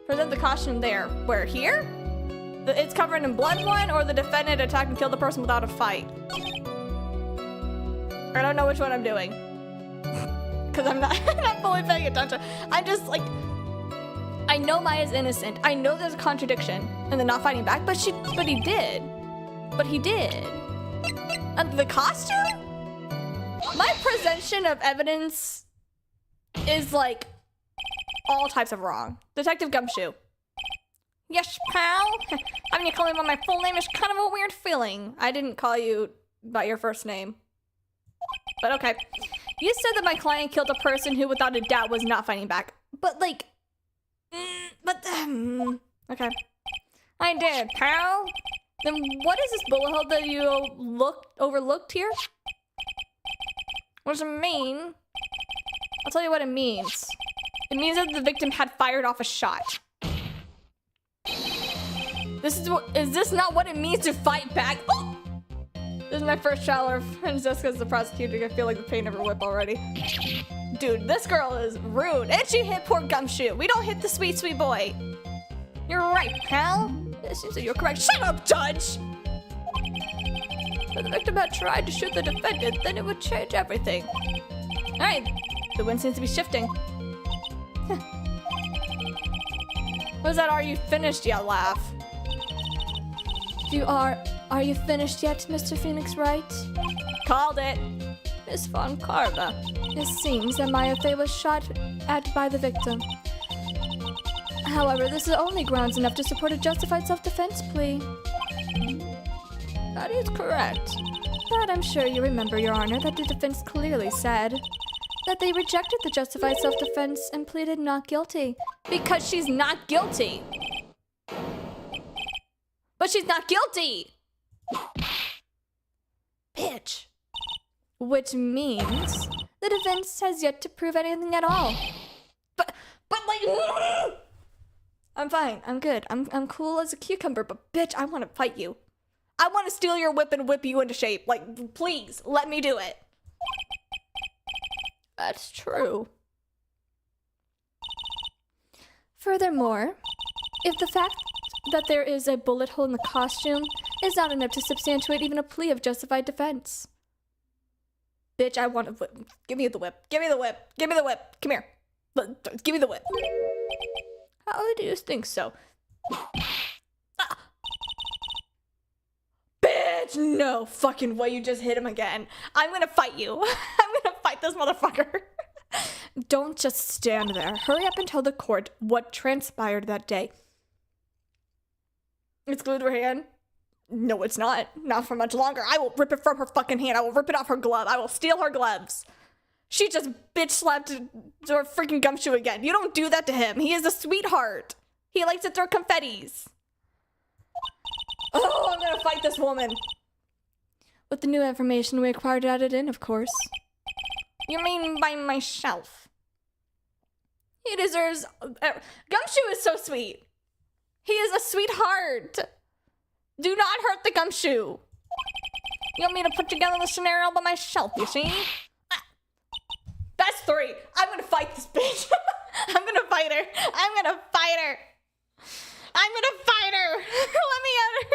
Speaker 1: Present the costume there. Where, here? It's covered in blood one, or the defendant attacked and killed the person without a fight? I don't know which one I'm doing. Because I'm not fully paying attention. I'm just like, I know Maya's innocent. I know there's a contradiction in the not fighting back, but he did. But he did. And the costume? My presentation of evidence is like all types of wrong. Detective Gumshoe. Yes, pal. Having you call me by my full name is kind of a weird feeling. I didn't call you by your first name. But okay. You said that my client killed a person who without a doubt was not fighting back. But like, okay. I did, pal. Then what is this bullet hole that you overlooked here? What does it mean? I'll tell you what it means. It means that the victim had fired off a shot. Is this not what it means to fight back? Oh! This is my first trial of Francesca as the prosecutor. I feel like the pain of her whip already. Dude, this girl is rude. And she hit poor Gumshoe. We don't hit the sweet, sweet boy. You're right, pal. It seems that you're correct. Shut up, Judge! If the victim had tried to shoot the defendant, then it would change everything. Alright, the wind seems to be shifting. What is that, are you finished yet laugh? Are you finished yet, Mr. Phoenix Wright? Called it. Miss Von Carva. It seems that Maya Fey was shot at by the victim. However, this is only grounds enough to support a justified self-defense plea. That is correct. But I'm sure you remember, Your Honor, that the defense clearly said that they rejected the justified self-defense and pleaded not guilty. Because she's not guilty. But she's not guilty! Bitch. Which means the defense has yet to prove anything at all. But like, I'm fine. I'm good. I'm cool as a cucumber. But bitch, I want to fight you. I want to steal your whip and whip you into shape. Like, please let me do it. That's true. Furthermore, if the fact that there is a bullet hole in the costume is not enough to substantiate even a plea of justified defense. Bitch, I want a whip. Give me the whip. Give me the whip. Give me the whip. Come here. Give me the whip. How do you think so? Ah. Bitch, no fucking way you just hit him again. I'm gonna fight you. I'm gonna fight this motherfucker. Don't just stand there. Hurry up and tell the court what transpired that day. It's glued to her hand. No, it's not. Not for much longer. I will rip it from her fucking hand. I will rip it off her glove. I will steal her gloves. She just bitch slapped her freaking gumshoe again. You don't do that to him. He is a sweetheart. He likes to throw confettis. Oh, I'm gonna fight this woman. With the new information we acquired added in, of course. You mean by myself? He deserves... Gumshoe is so sweet. He is a sweetheart. Do not hurt the gumshoe. You want me to put together the scenario by myself, you see? That's 3. I'm gonna fight this bitch. I'm gonna fight her. I'm gonna fight her. I'm gonna fight her. Let me at her.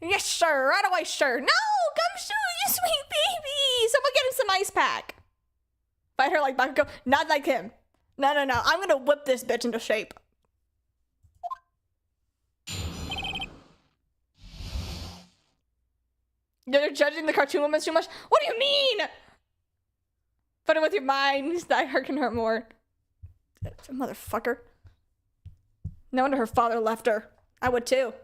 Speaker 1: Yes, sir. Right away, sir. No, Gumshoe, you sweet baby. Someone get him some ice pack. Fight her like Bakugo. Not like him. No, no, no. I'm gonna whip this bitch into shape. You're judging the cartoon woman too much? What do you mean? Put it with your mind. That hurt can hurt more. Motherfucker. No wonder her father left her. I would too.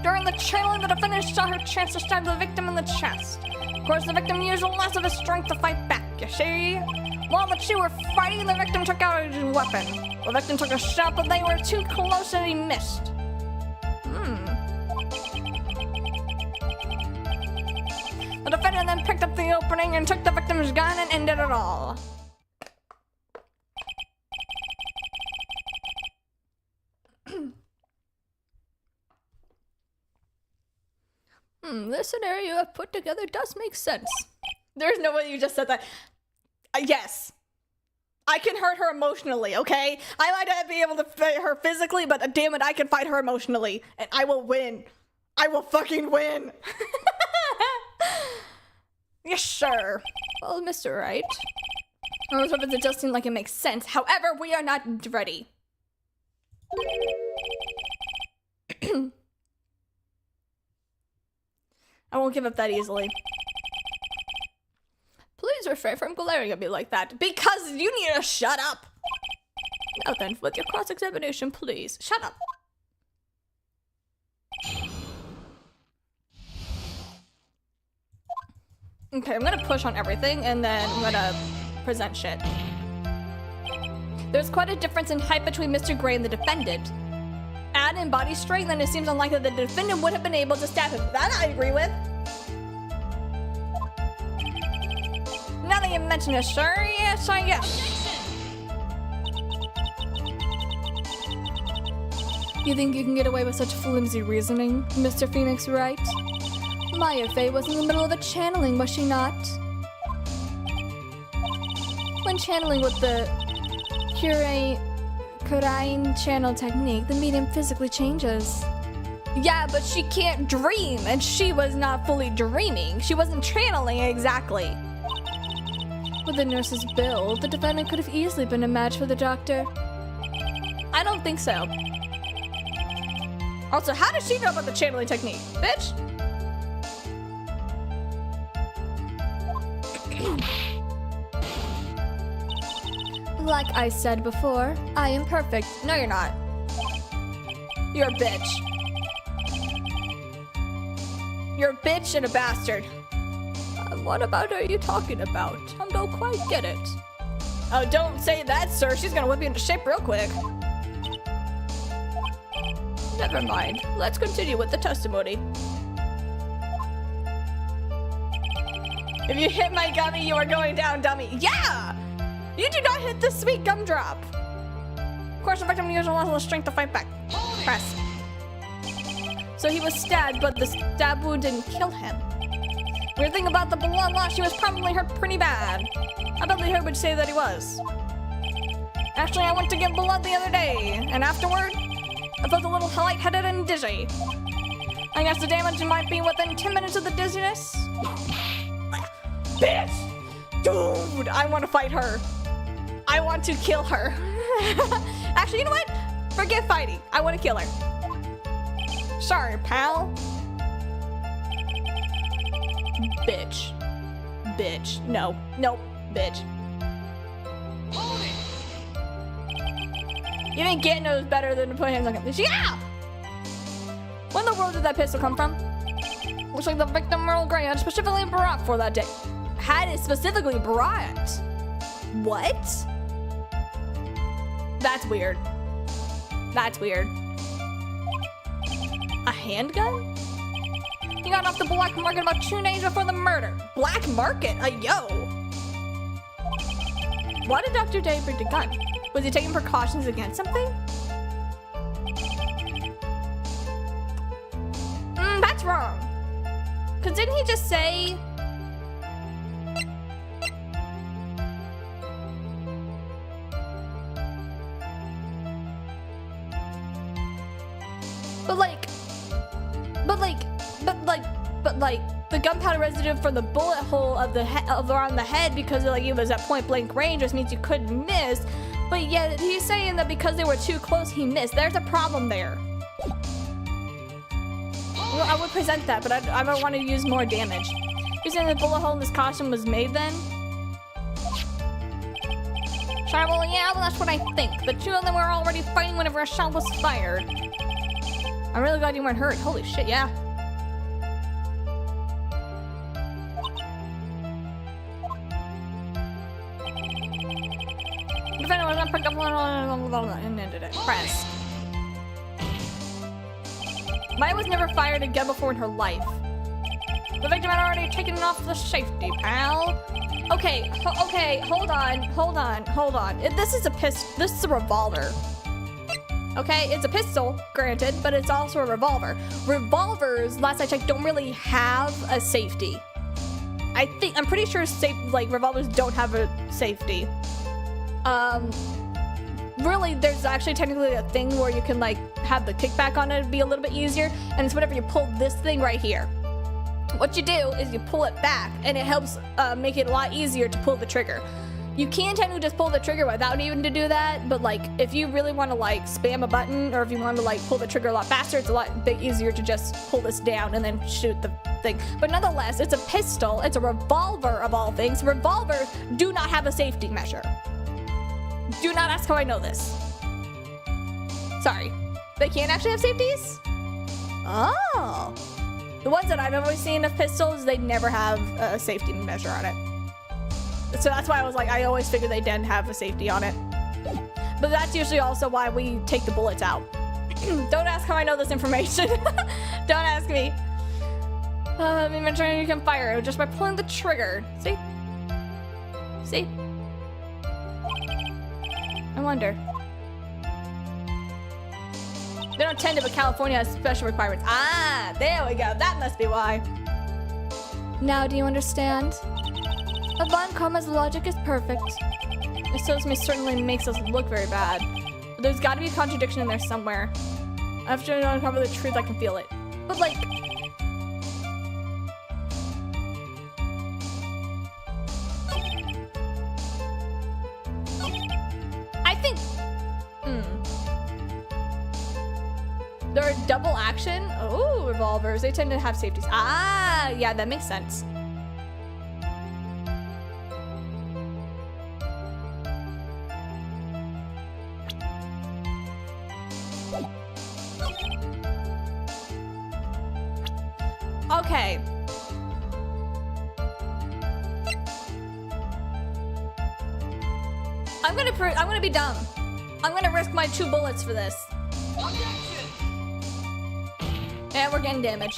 Speaker 1: During the channeling, the defendant saw her chance to stab the victim in the chest. Of course, the victim used the last of his strength to fight back, you see? While the two were fighting, the victim took out his weapon. The victim took a shot, but they were too close and he missed. The defendant then picked up the opening and took the victim's gun and ended it all. This scenario you have put together does make sense. There's no way you just said that. Yes. I can hurt her emotionally, okay? I might not be able to fight her physically, but damn it, I can fight her emotionally. And I will win. I will fucking win. Yes, sure. Well, Mr. Wright. Those weapons, it does seem like it makes sense. However, we are not ready. I won't give up that easily. Please refrain from glaring at me like that, because you need to shut up. Now then, with your cross-examination, please, shut up. Okay, I'm gonna push on everything, and then I'm gonna present shit. There's quite a difference in height between Mr. Gray and the defendant. Add in body strength, then it seems unlikely that the defendant would have been able to stab him. That I agree with. Now that you mention it, sir, yes, I guess. You think you can get away with such flimsy reasoning, Mr. Phoenix Wright? Maya Fey was in the middle of a channeling, was she not? When channeling with the Kurain channel technique, the medium physically changes. Yeah, but she can't dream, and she was not fully dreaming. She wasn't channeling exactly. With the nurse's build, the defendant could have easily been a match for the doctor. I don't think so. Also, how does she know about the channeling technique, bitch? Like I said before, I am perfect. No, you're not. You're a bitch. You're a bitch and a bastard. What about are you talking about? I don't quite get it. Oh, don't say that, sir. She's gonna whip you into shape real quick. Never mind. Let's continue with the testimony. If you hit my gummy, you are going down, dummy. Yeah! You do not hit the sweet gumdrop. Of course, the victim used a lot of strength to fight back. Press. So he was stabbed, but the stab wound didn't kill him. Weird thing about the blood loss, she was probably hurt pretty bad. I bet Herb would say that he was. Actually, I went to give blood the other day, and afterward, I felt a little lightheaded and dizzy. I guess the damage might be within 10 minutes of the dizziness. Bitch! Dude, I want to fight her. I want to kill her. Actually, you know what? Forget fighting. I want to kill her. Sorry, pal. Bitch. Bitch. No. Nope. Bitch. You didn't get no better than to put hands on him. Yeah! When in the world did that pistol come from? Looks like the victim Earl Grey had specifically brought for that day. Had it specifically brought? What? That's weird. That's weird. A handgun? He got off the black market about 2 days before the murder. Black market? Yo. Why did Dr. Day bring the gun? Was he taking precautions against something? That's wrong. Because didn't he just say... But the gunpowder residue from the bullet hole of the around the head, because it was at point blank range, just means you couldn't miss. But yet he's saying that because they were too close, he missed. There's a problem there. Well, I would present that, but I don't want to use more damage. You're saying the bullet hole in this costume was made then? Sorry, well, yeah, well, that's what I think. The 2 of them were already fighting whenever a shot was fired. I'm really glad you weren't hurt. Holy shit, yeah. Defender was not picked up and ended it. Press. Maya was never fired again before in her life. The victim had already taken off the safety, pal. Okay, hold on. This is a revolver. Okay, it's a pistol, granted, but it's also a revolver. Revolvers, last I checked, don't really have a safety. I'm pretty sure revolvers don't have a safety. Really, there's actually technically a thing where you can have the kickback on it be a little bit easier, and it's whenever you pull this thing right here. What you do is you pull it back, and it helps make it a lot easier to pull the trigger. You can technically just pull the trigger without needing to do that, but if you really want to spam a button, or if you want to pull the trigger a lot faster, it's a lot easier to just pull this down and then shoot the thing. But nonetheless, it's a pistol, it's a revolver of all things. Revolvers do not have a safety measure. Do not ask how I know this. Sorry. They can't actually have safeties? Oh. The ones that I've always seen of pistols, they never have a safety measure on it. So that's why I always figured they didn't have a safety on it. But that's usually also why we take the bullets out. Don't ask how I know this information. Don't ask me. Eventually you can fire it just by pulling the trigger. See? See? I wonder. They don't tend to, but California has special requirements. Ah, there we go. That must be why. Now, do you understand? Von Karma's logic is perfect. It certainly makes us look very bad. But there's got to be a contradiction in there somewhere. After I uncover the truth, I can feel it. But I think... They're a double action? Oh, revolvers. They tend to have safeties. Ah, yeah, that makes sense. Okay. I'm gonna be dumb. I'm gonna risk my 2 bullets for this. And we're getting damaged.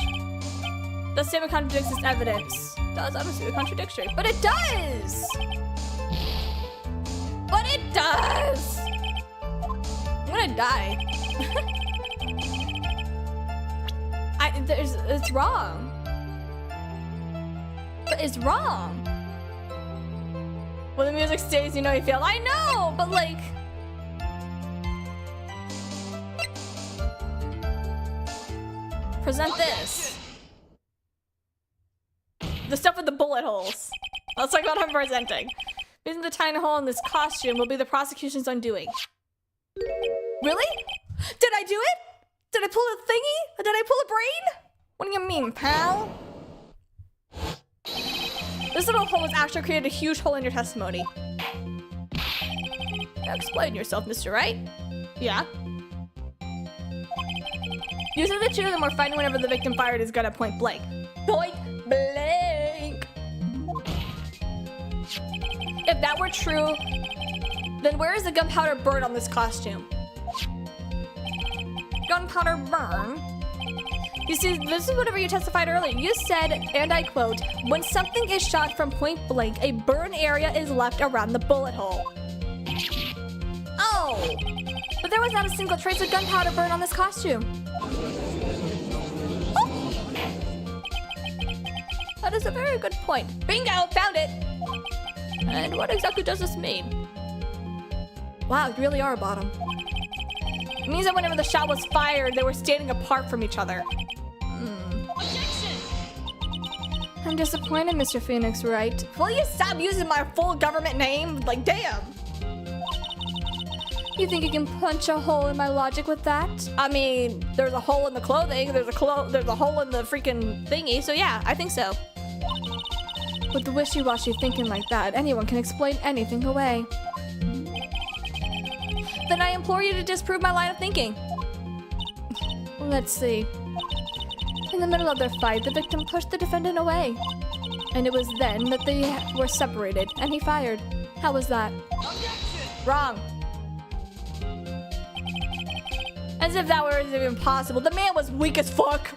Speaker 1: The statement contradicts this evidence. Does obviously the contradictory, but it does. But it does. I'm gonna die. It's wrong. But it's wrong. When the music stays, you know you failed. I know, but like... Present this. The stuff with the bullet holes. Let's talk about how I'm presenting. Using the tiny hole in this costume will be the prosecution's undoing. Really? Did I do it? Did I pull a thingy? Did I pull a brain? What do you mean, pal? This little hole has actually created a huge hole in your testimony. Now explain yourself, Mr. Wright. Yeah. Using the two of them were fighting whenever the victim fired his gun at point blank. Point blank! If that were true, then where is the gunpowder burn on this costume? Gunpowder burn? You see, this is whatever you testified earlier. You said, and I quote, when something is shot from point blank, a burn area is left around the bullet hole. Oh! But there was not a single trace of gunpowder burn on this costume. Oh. That is a very good point. Bingo! Found it! And what exactly does this mean? Wow, you really are a bottom. It means that whenever the shot was fired, they were standing apart from each other. I'm disappointed, Mr. Phoenix Wright. Will you stop using my full government name? Like, damn. You think you can punch a hole in my logic with that? I mean, there's a hole in the clothing, there's a hole in the freaking thingy, so yeah, I think so. With the wishy-washy thinking like that, anyone can explain anything away. Then I implore you to disprove my line of thinking. Let's see. In the middle of their fight, the victim pushed the defendant away. And it was then that they were separated, and he fired. How was that? Wrong. As if that were even possible. The man was weak as fuck.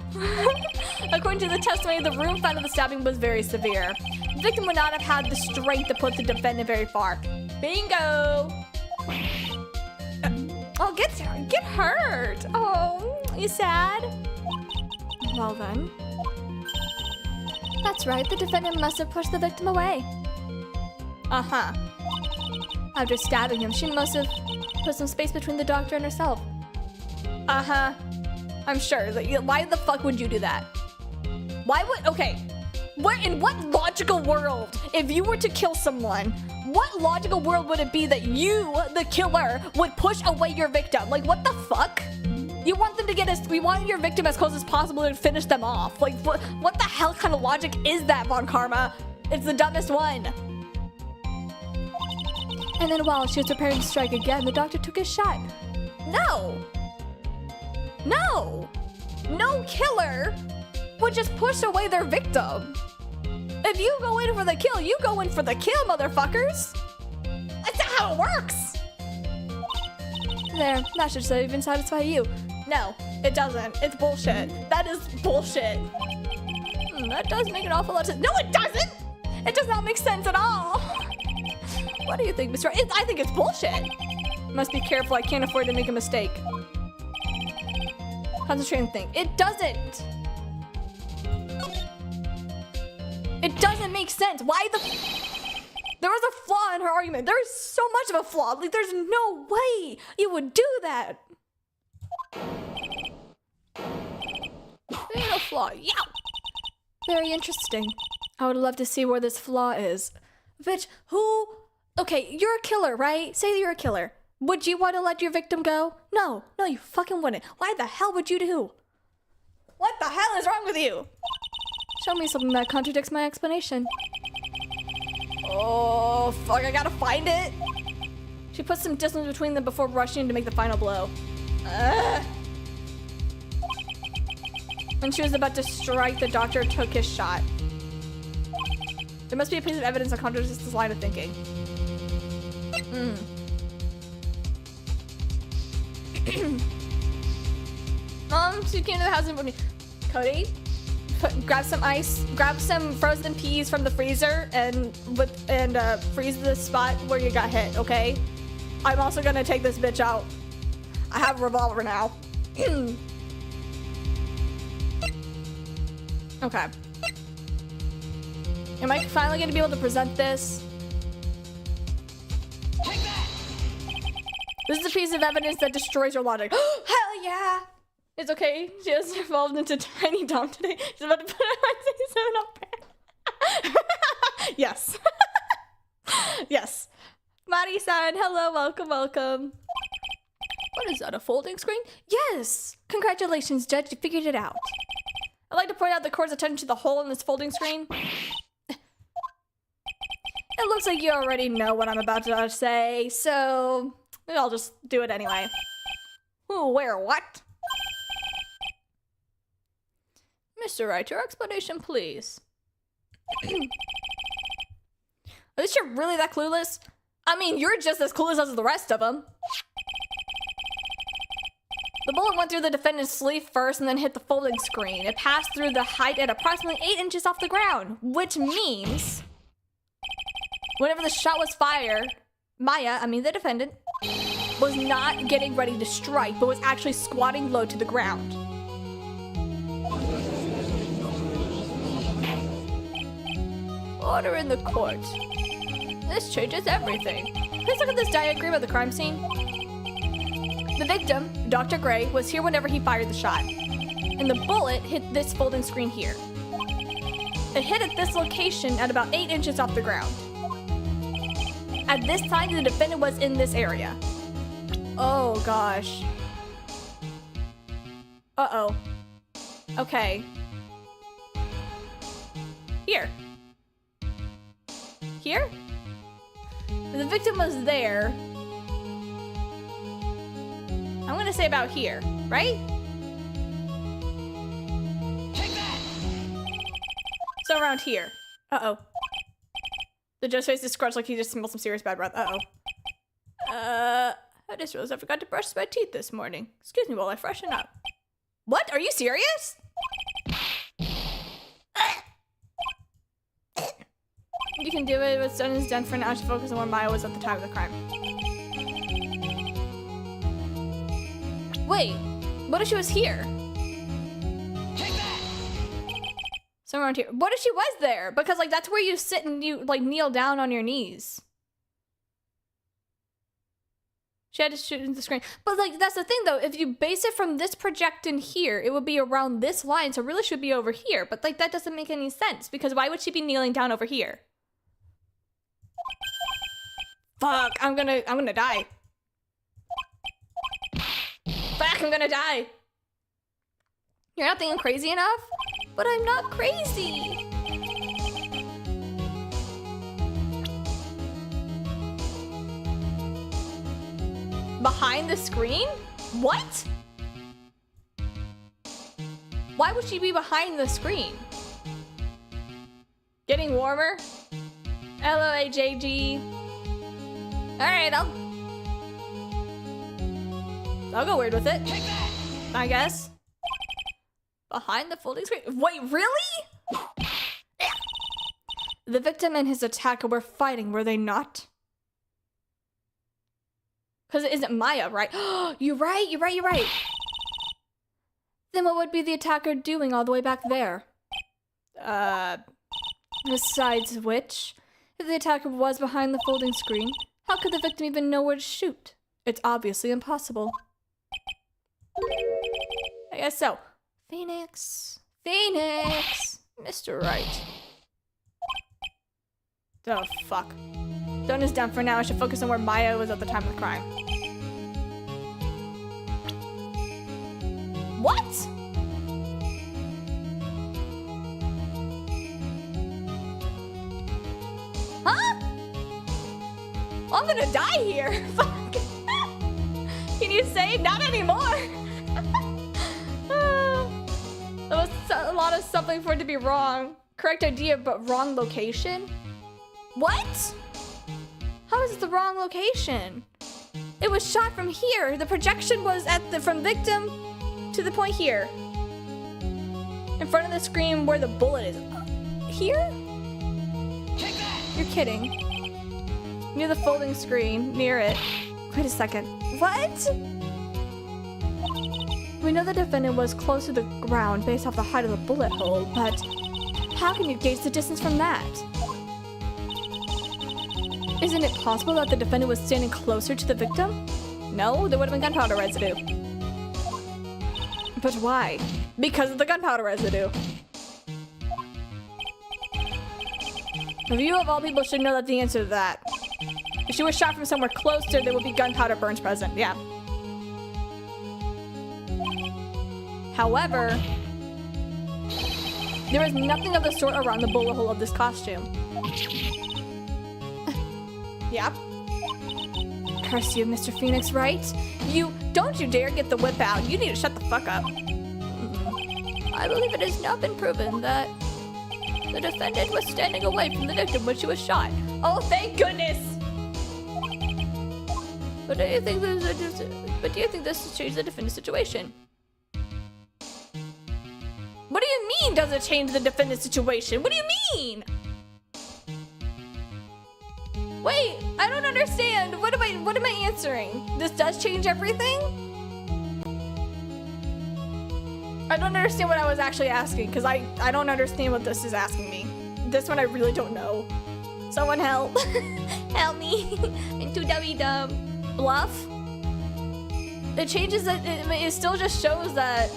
Speaker 1: According to the testimony, the room found of the stabbing was very severe. The victim would not have had the strength to put the defendant very far. Bingo! Oh, get hurt. Oh, you sad? Well then. That's right, the defendant must have pushed the victim away. Uh-huh. After stabbing him, she must have put some space between the doctor and herself. Uh-huh. I'm sure. Why the fuck would you do that? Why would... Okay. In what logical world, if you were to kill someone, what logical world would it be that you, the killer, would push away your victim? Like, what the fuck? You want them to we want your victim as close as possible and finish them off. Like, what the hell kind of logic is that, Von Karma? It's the dumbest one. And then while she was preparing to strike again, the doctor took his shot. No. No. No killer would just push away their victim. If you go in for the kill, you go in for the kill, motherfuckers. That's not how it works. There, that should even satisfy you. No, it doesn't. It's bullshit. That is bullshit. That does make an awful lot of sense. No, it doesn't. It does not make sense at all. What do you think, Mr. I think it's bullshit. Must be careful. I can't afford to make a mistake. Concentrate and think. It doesn't. It doesn't make sense. Why the... There was a flaw in her argument. There is so much of a flaw. Like, there's no way you would do that. There's no flaw. Yeah. Very interesting. I would love to see where this flaw is. Bitch, who... Okay, you're a killer, right? Say you're a killer. Would you want to let your victim go? No. No, you fucking wouldn't. Why the hell would you do? What the hell is wrong with you? Show me something that contradicts my explanation. Oh, fuck, I gotta find it. She put some distance between them before rushing to make the final blow. When she was about to strike, the doctor took his shot. There must be a piece of evidence that contradicts this line of thinking. She came to the house and put me. Cody? Grab some ice, grab some frozen peas from the freezer and freeze the spot where you got hit, okay? I'm also gonna take this bitch out. I have a revolver now. Okay. Am I finally gonna be able to present this? This is a piece of evidence that destroys your logic. Hell yeah! It's okay. She has evolved into Tiny Dom today. She's about to put her 67 up. Yes. Yes. Mari-san, hello, welcome. What is that, a folding screen? Yes! Congratulations, Judge, you figured it out. I'd like to point out the court's attention to the hole in this folding screen. It looks like you already know what I'm about to say, so I'll just do it anyway. Ooh, where, what? Mr. Wright, your explanation, please. At least you're really that clueless? I mean, you're just as clueless as the rest of them. The bullet went through the defendant's sleeve first and then hit the folding screen. It passed through the height at approximately 8 inches off the ground, which means whenever the shot was fired, Maya, I mean the defendant, was not getting ready to strike, but was actually squatting low to the ground. Order in the court. This changes everything. Please look at this diagram of the crime scene. The victim, Dr. Gray, was here whenever he fired the shot, and the bullet hit this folding screen here. It hit at this location at about 8 inches off the ground. At this time, the defendant was in this area. Oh gosh. Uh-oh. Okay. Here. Here? The victim was there. I'm gonna say about here, right? Take that! So around here. Uh-oh. The judge's face is scrunched like he just smelled some serious bad breath. Uh-oh. I just realized I forgot to brush my teeth this morning. Excuse me while I freshen up. What? Are you serious? You can do it. What's done is done for now. She focus on where Maya was at the time of the crime. Wait, what if she was here? Take that! Somewhere around here. What if she was there? Because like that's where you sit and you like kneel down on your knees. She had to shoot into the screen. But like that's the thing though, if you base it from this projection here, it would be around this line, so it really should be over here. But like that doesn't make any sense because why would she be kneeling down over here? Fuck, I'm gonna die. Fuck, I'm gonna die. You're not thinking crazy enough? But I'm not crazy. Behind the screen? What? Why would she be behind the screen? Getting warmer? LOAJG. Alright, I'll go weird with it. I guess. Behind the folding screen? Wait, really? The victim and his attacker were fighting, were they not? Because it isn't Maya, right? You're right. Then what would be the attacker doing all the way back there? Besides which, if the attacker was behind the folding screen, how could the victim even know where to shoot? It's obviously impossible. I guess so. Phoenix, Mr. Wright. Oh, fuck. Done is done for now. I should focus on where Maya was at the time of the crime. What? Huh? I'm gonna die here. Fuck. Can you say not anymore? That was a lot of something for it to be wrong. Correct idea, but wrong location? What? How is it the wrong location? It was shot from here. The projection was from victim to the point here. In front of the screen where the bullet is. Here? You're kidding. Near the folding screen, near it. Wait a second. What? We know the defendant was close to the ground based off the height of the bullet hole, but How can you gauge the distance from that? Isn't it possible that the defendant was standing closer to the victim? No, there would have been gunpowder residue. But why? Because of the gunpowder residue. You of all people should know that the answer to that. If she was shot from somewhere closer, there would be gunpowder burns present. Yeah. However, there is nothing of the sort around the bullet hole of this costume. Yeah. Curse you, Mr. Phoenix, right? Don't you dare get the whip out. You need to shut the fuck up. I believe it has now been proven that the defendant was standing away from the victim when she was shot. Oh, thank goodness! But do you think this has changed the defendant's situation? What do you mean, does it change the defendant's situation? What do you mean? Wait, I don't understand. What am I answering? This does change everything? I don't understand what I was actually asking, because I don't understand what this is asking me. This one I really don't know. Someone help. Help me. I'm too dumb. Bluff? It changes it, it still just shows that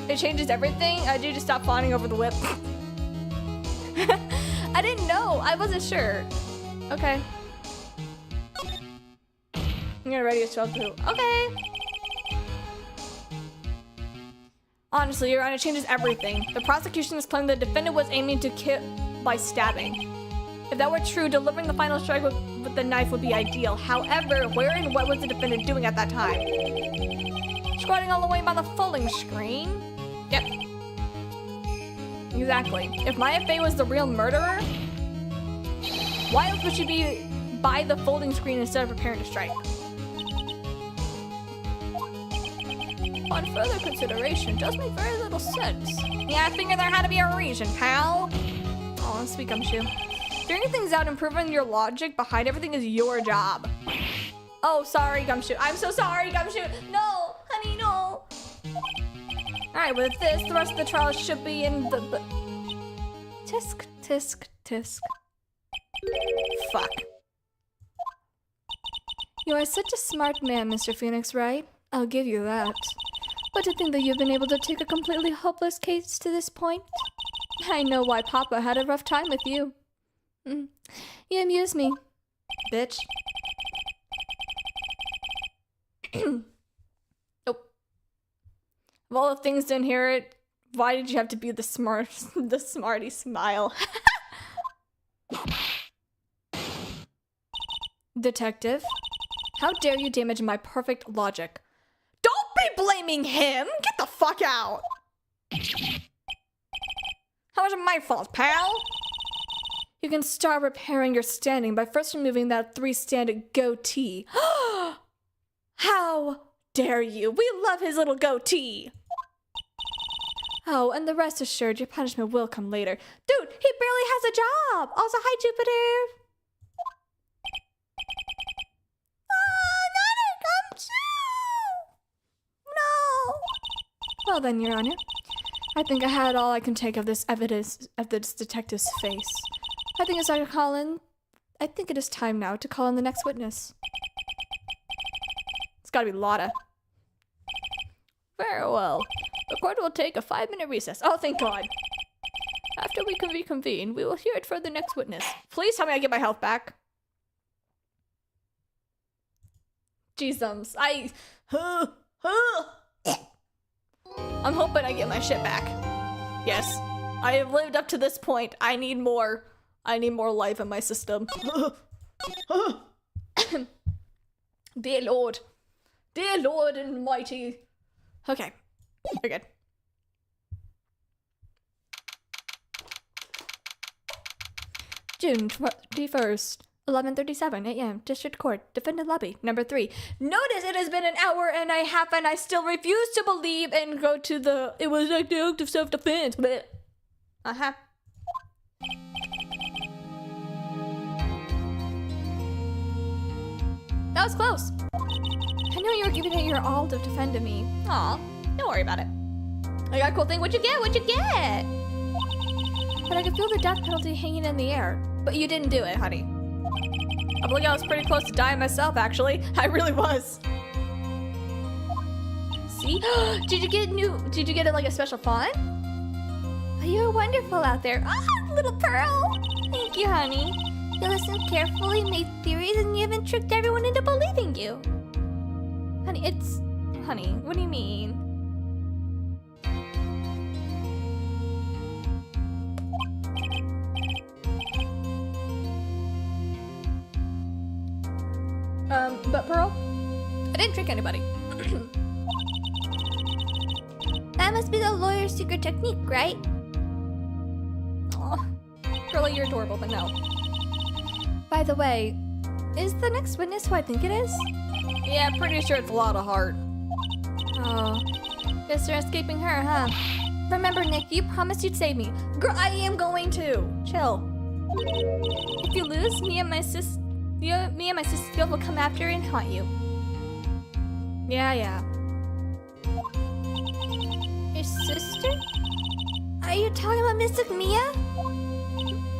Speaker 1: it changes everything. I do just stop fawning over the whip. I didn't know. I wasn't sure. Okay. I'm gonna ready to show through. Okay. Honestly, Your Honor, it changes everything. The prosecution is claiming the defendant was aiming to kill by stabbing. If that were true, delivering the final strike with the knife would be ideal. However, where and what was the defendant doing at that time? Squatting all the way by the folding screen? Yep. Exactly. If Maya Fey was the real murderer, why else would she be by the folding screen instead of preparing to strike? On further consideration, does make very little sense. Yeah, I figured there had to be a reason, pal. Oh, sweet Gumshoe. Figuring things out and proving your logic behind everything is your job. Oh, sorry, Gumshoe. I'm so sorry, Gumshoe. No, honey, no. Alright, with this, the rest of the trial should be in the... Tisk, tisk, tisk. Fuck. You are such a smart man, Mr. Phoenix, right? I'll give you that. But to think that you've been able to take a completely hopeless case to this point? I know why Papa had a rough time with you. You amuse me, bitch. Oh. Of all the things to inherit, why did you have to be the smarty smile? Detective, how dare you damage my perfect logic? Don't be blaming him! Get the fuck out! How was it my fault, pal? You can start repairing your standing by first removing that three-stranded goatee. How dare you? We love his little goatee! Oh, and the rest assured your punishment will come later. Dude, he barely has a job! Also, hi, Jupiter! Well then, Your Honor, I think I had all I can take of this evidence of this detective's face. I think it is time now to call in the next witness. It's gotta be Lotta. Very well. The court will take a 5-minute recess. Oh, thank God. After we can reconvene, we will hear it for the next witness. Please tell me I get my health back. Jeezums. I'm hoping I get my shit back. Yes. I have lived up to this point. I need more life in my system. Dear Lord. Dear Lord and mighty. Okay. We're good. June 21st. 11:37 a.m. District Court, Defendant Lobby, number 3. Notice it has been an hour and a half and I still refuse to believe and go to the... It was like the act of self-defense. Uh-huh. That was close. I know you were giving it your all to defend me. Aw, don't worry about it. I got a cool thing. What'd you get? What'd you get? But I could feel the death penalty hanging in the air. But you didn't do it, honey. I believe I was pretty close to dying myself, actually. I really was. See? Did you get it like a special font? Oh, you're wonderful out there. Ah, little Pearl. Thank you, honey. You listened carefully, made theories, and you even tricked everyone into believing you. Honey, what do you mean? But Pearl, I didn't trick anybody. That must be the lawyer's secret technique, right? Aw, Pearl, you're adorable, but no. By the way, is the next witness who I think it is? Yeah, pretty sure it's a lot of heart. Oh, guess you're escaping her, huh? Remember, Nick, you promised you'd save me. Girl, I am going to. Chill. If you lose, me and my sister will come after and haunt you. Yeah. Your sister? Are you talking about Mystic Mia?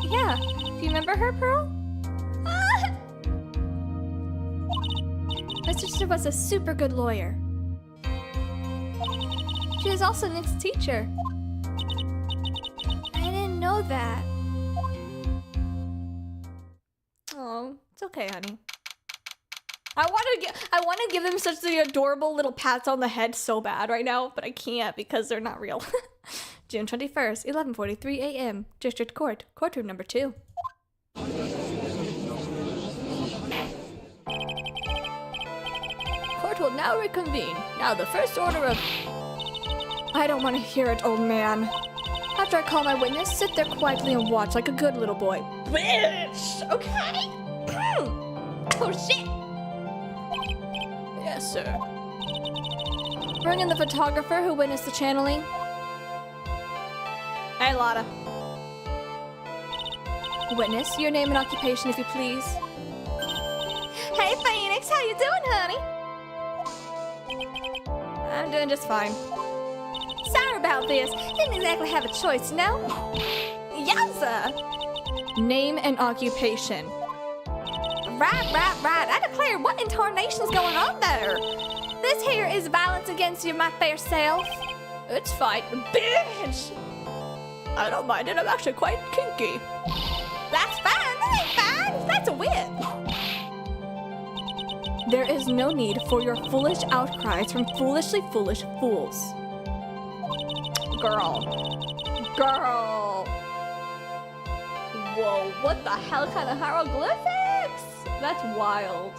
Speaker 1: Yeah. Do you remember her, Pearl? Ah! My sister was a super good lawyer. She was also Nick's teacher. I didn't know that. Oh, it's okay, honey. I want to give them such the adorable little pats on the head so bad right now, but I can't because they're not real. June 21st, 11:43 a.m. District Court, courtroom number 2. Court will now reconvene. Now the first order of... I don't want to hear it, old man. After I call my witness, sit there quietly and watch like a good little boy. Bitch! Okay? Oh, shit! Yes, sir. Bring in the photographer who witnessed the channeling. Hey, Lotta. Witness, your name and occupation, if you please. Hey, Phoenix, how you doing, honey? I'm doing just fine. Sorry about this. Didn't exactly have a choice, no? Yowza! Name and occupation. Right. I declare, what in tarnation's going on there? This here is violence against you, my fair self. It's fine, bitch! I don't mind it, I'm actually quite kinky. That's fine, that ain't fine, that's a whip. There is no need for your foolish outcries from foolishly foolish fools. Girl. Whoa, what the hell kind of hieroglyphics? That's wild.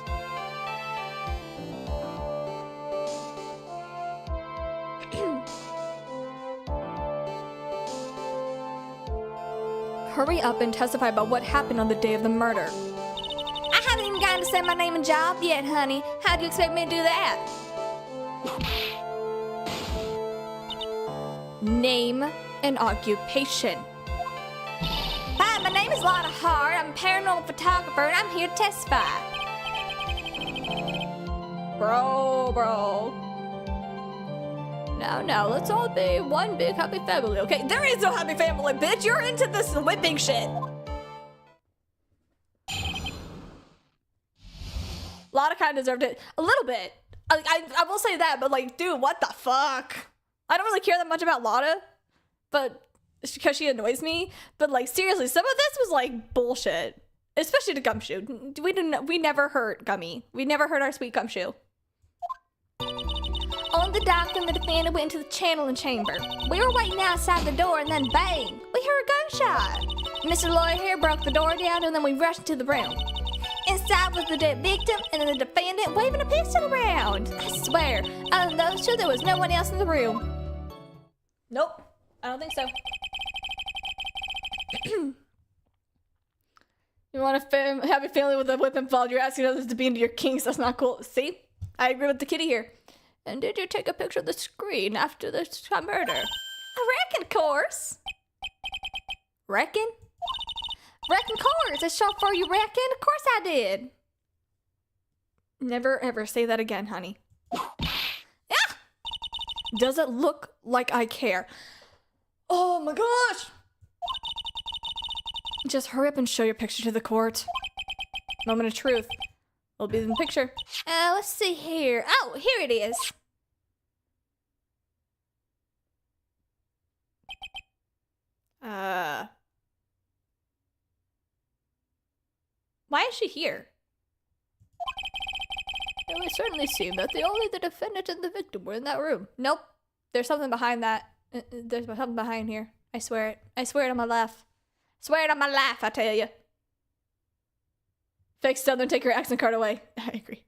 Speaker 1: Hurry up and testify about what happened on the day of the murder. I haven't even gotten to say my name and job yet, honey. How do you expect me to do that? Name and occupation. Hi, my name is Lotta Hart. I'm a paranormal photographer and I'm here to testify. Bro. No, let's all be one big happy family, okay? There is no happy family, bitch! You're into this whipping shit! Lotta kind of deserved it. A little bit. I will say that, but like, dude, what the fuck? I don't really care that much about Lotta, but because she annoys me. But like, seriously, some of this was like bullshit. Especially to Gumshoe. We never hurt Gummy. We never hurt our sweet Gumshoe. On the dock, and the defendant went into the channeling chamber. We were waiting outside the door, and then bang! We heard a gunshot. Mr. Lawyer here broke the door down, and then we rushed into the room. Inside was the dead victim, and then the defendant waving a pistol around. I swear, other than those two, there was no one else in the room. Nope, I don't think so. You want to have a family with a whip and fall? You're asking others to be into your kinks. That's not cool. See? I agree with the kitty here. And did you take a picture of the screen after the murder? I reckon, course. Reckon? Reckon, course. It's short for you reckon? Of course I did. Never ever say that again, honey. Ah! Does it look like I care? Oh my gosh! Just hurry up and show your picture to the court. Moment of truth. It'll be in the picture. Let's see here. Oh, here it is. Why is she here? It would certainly seem that only the defendant and the victim were in that room. Nope. There's something behind that. There's something behind here. I swear it. I swear it on my life. Swear it on my life, I tell you. Fake Southern, take your accent card away. I agree.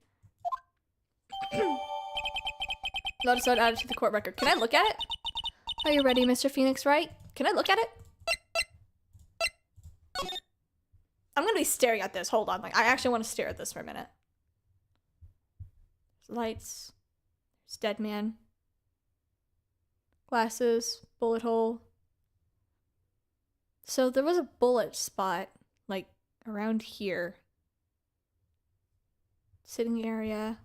Speaker 1: Notice that added to the court record. Can I look at it? Are you ready, Mr. Phoenix Wright? Can I look at it? I'm gonna be staring at this. Hold on. Like, I actually want to stare at this for a minute. There's lights. There's dead man. Glasses. Bullet hole. So there was a bullet spot, like, around here. Sitting area.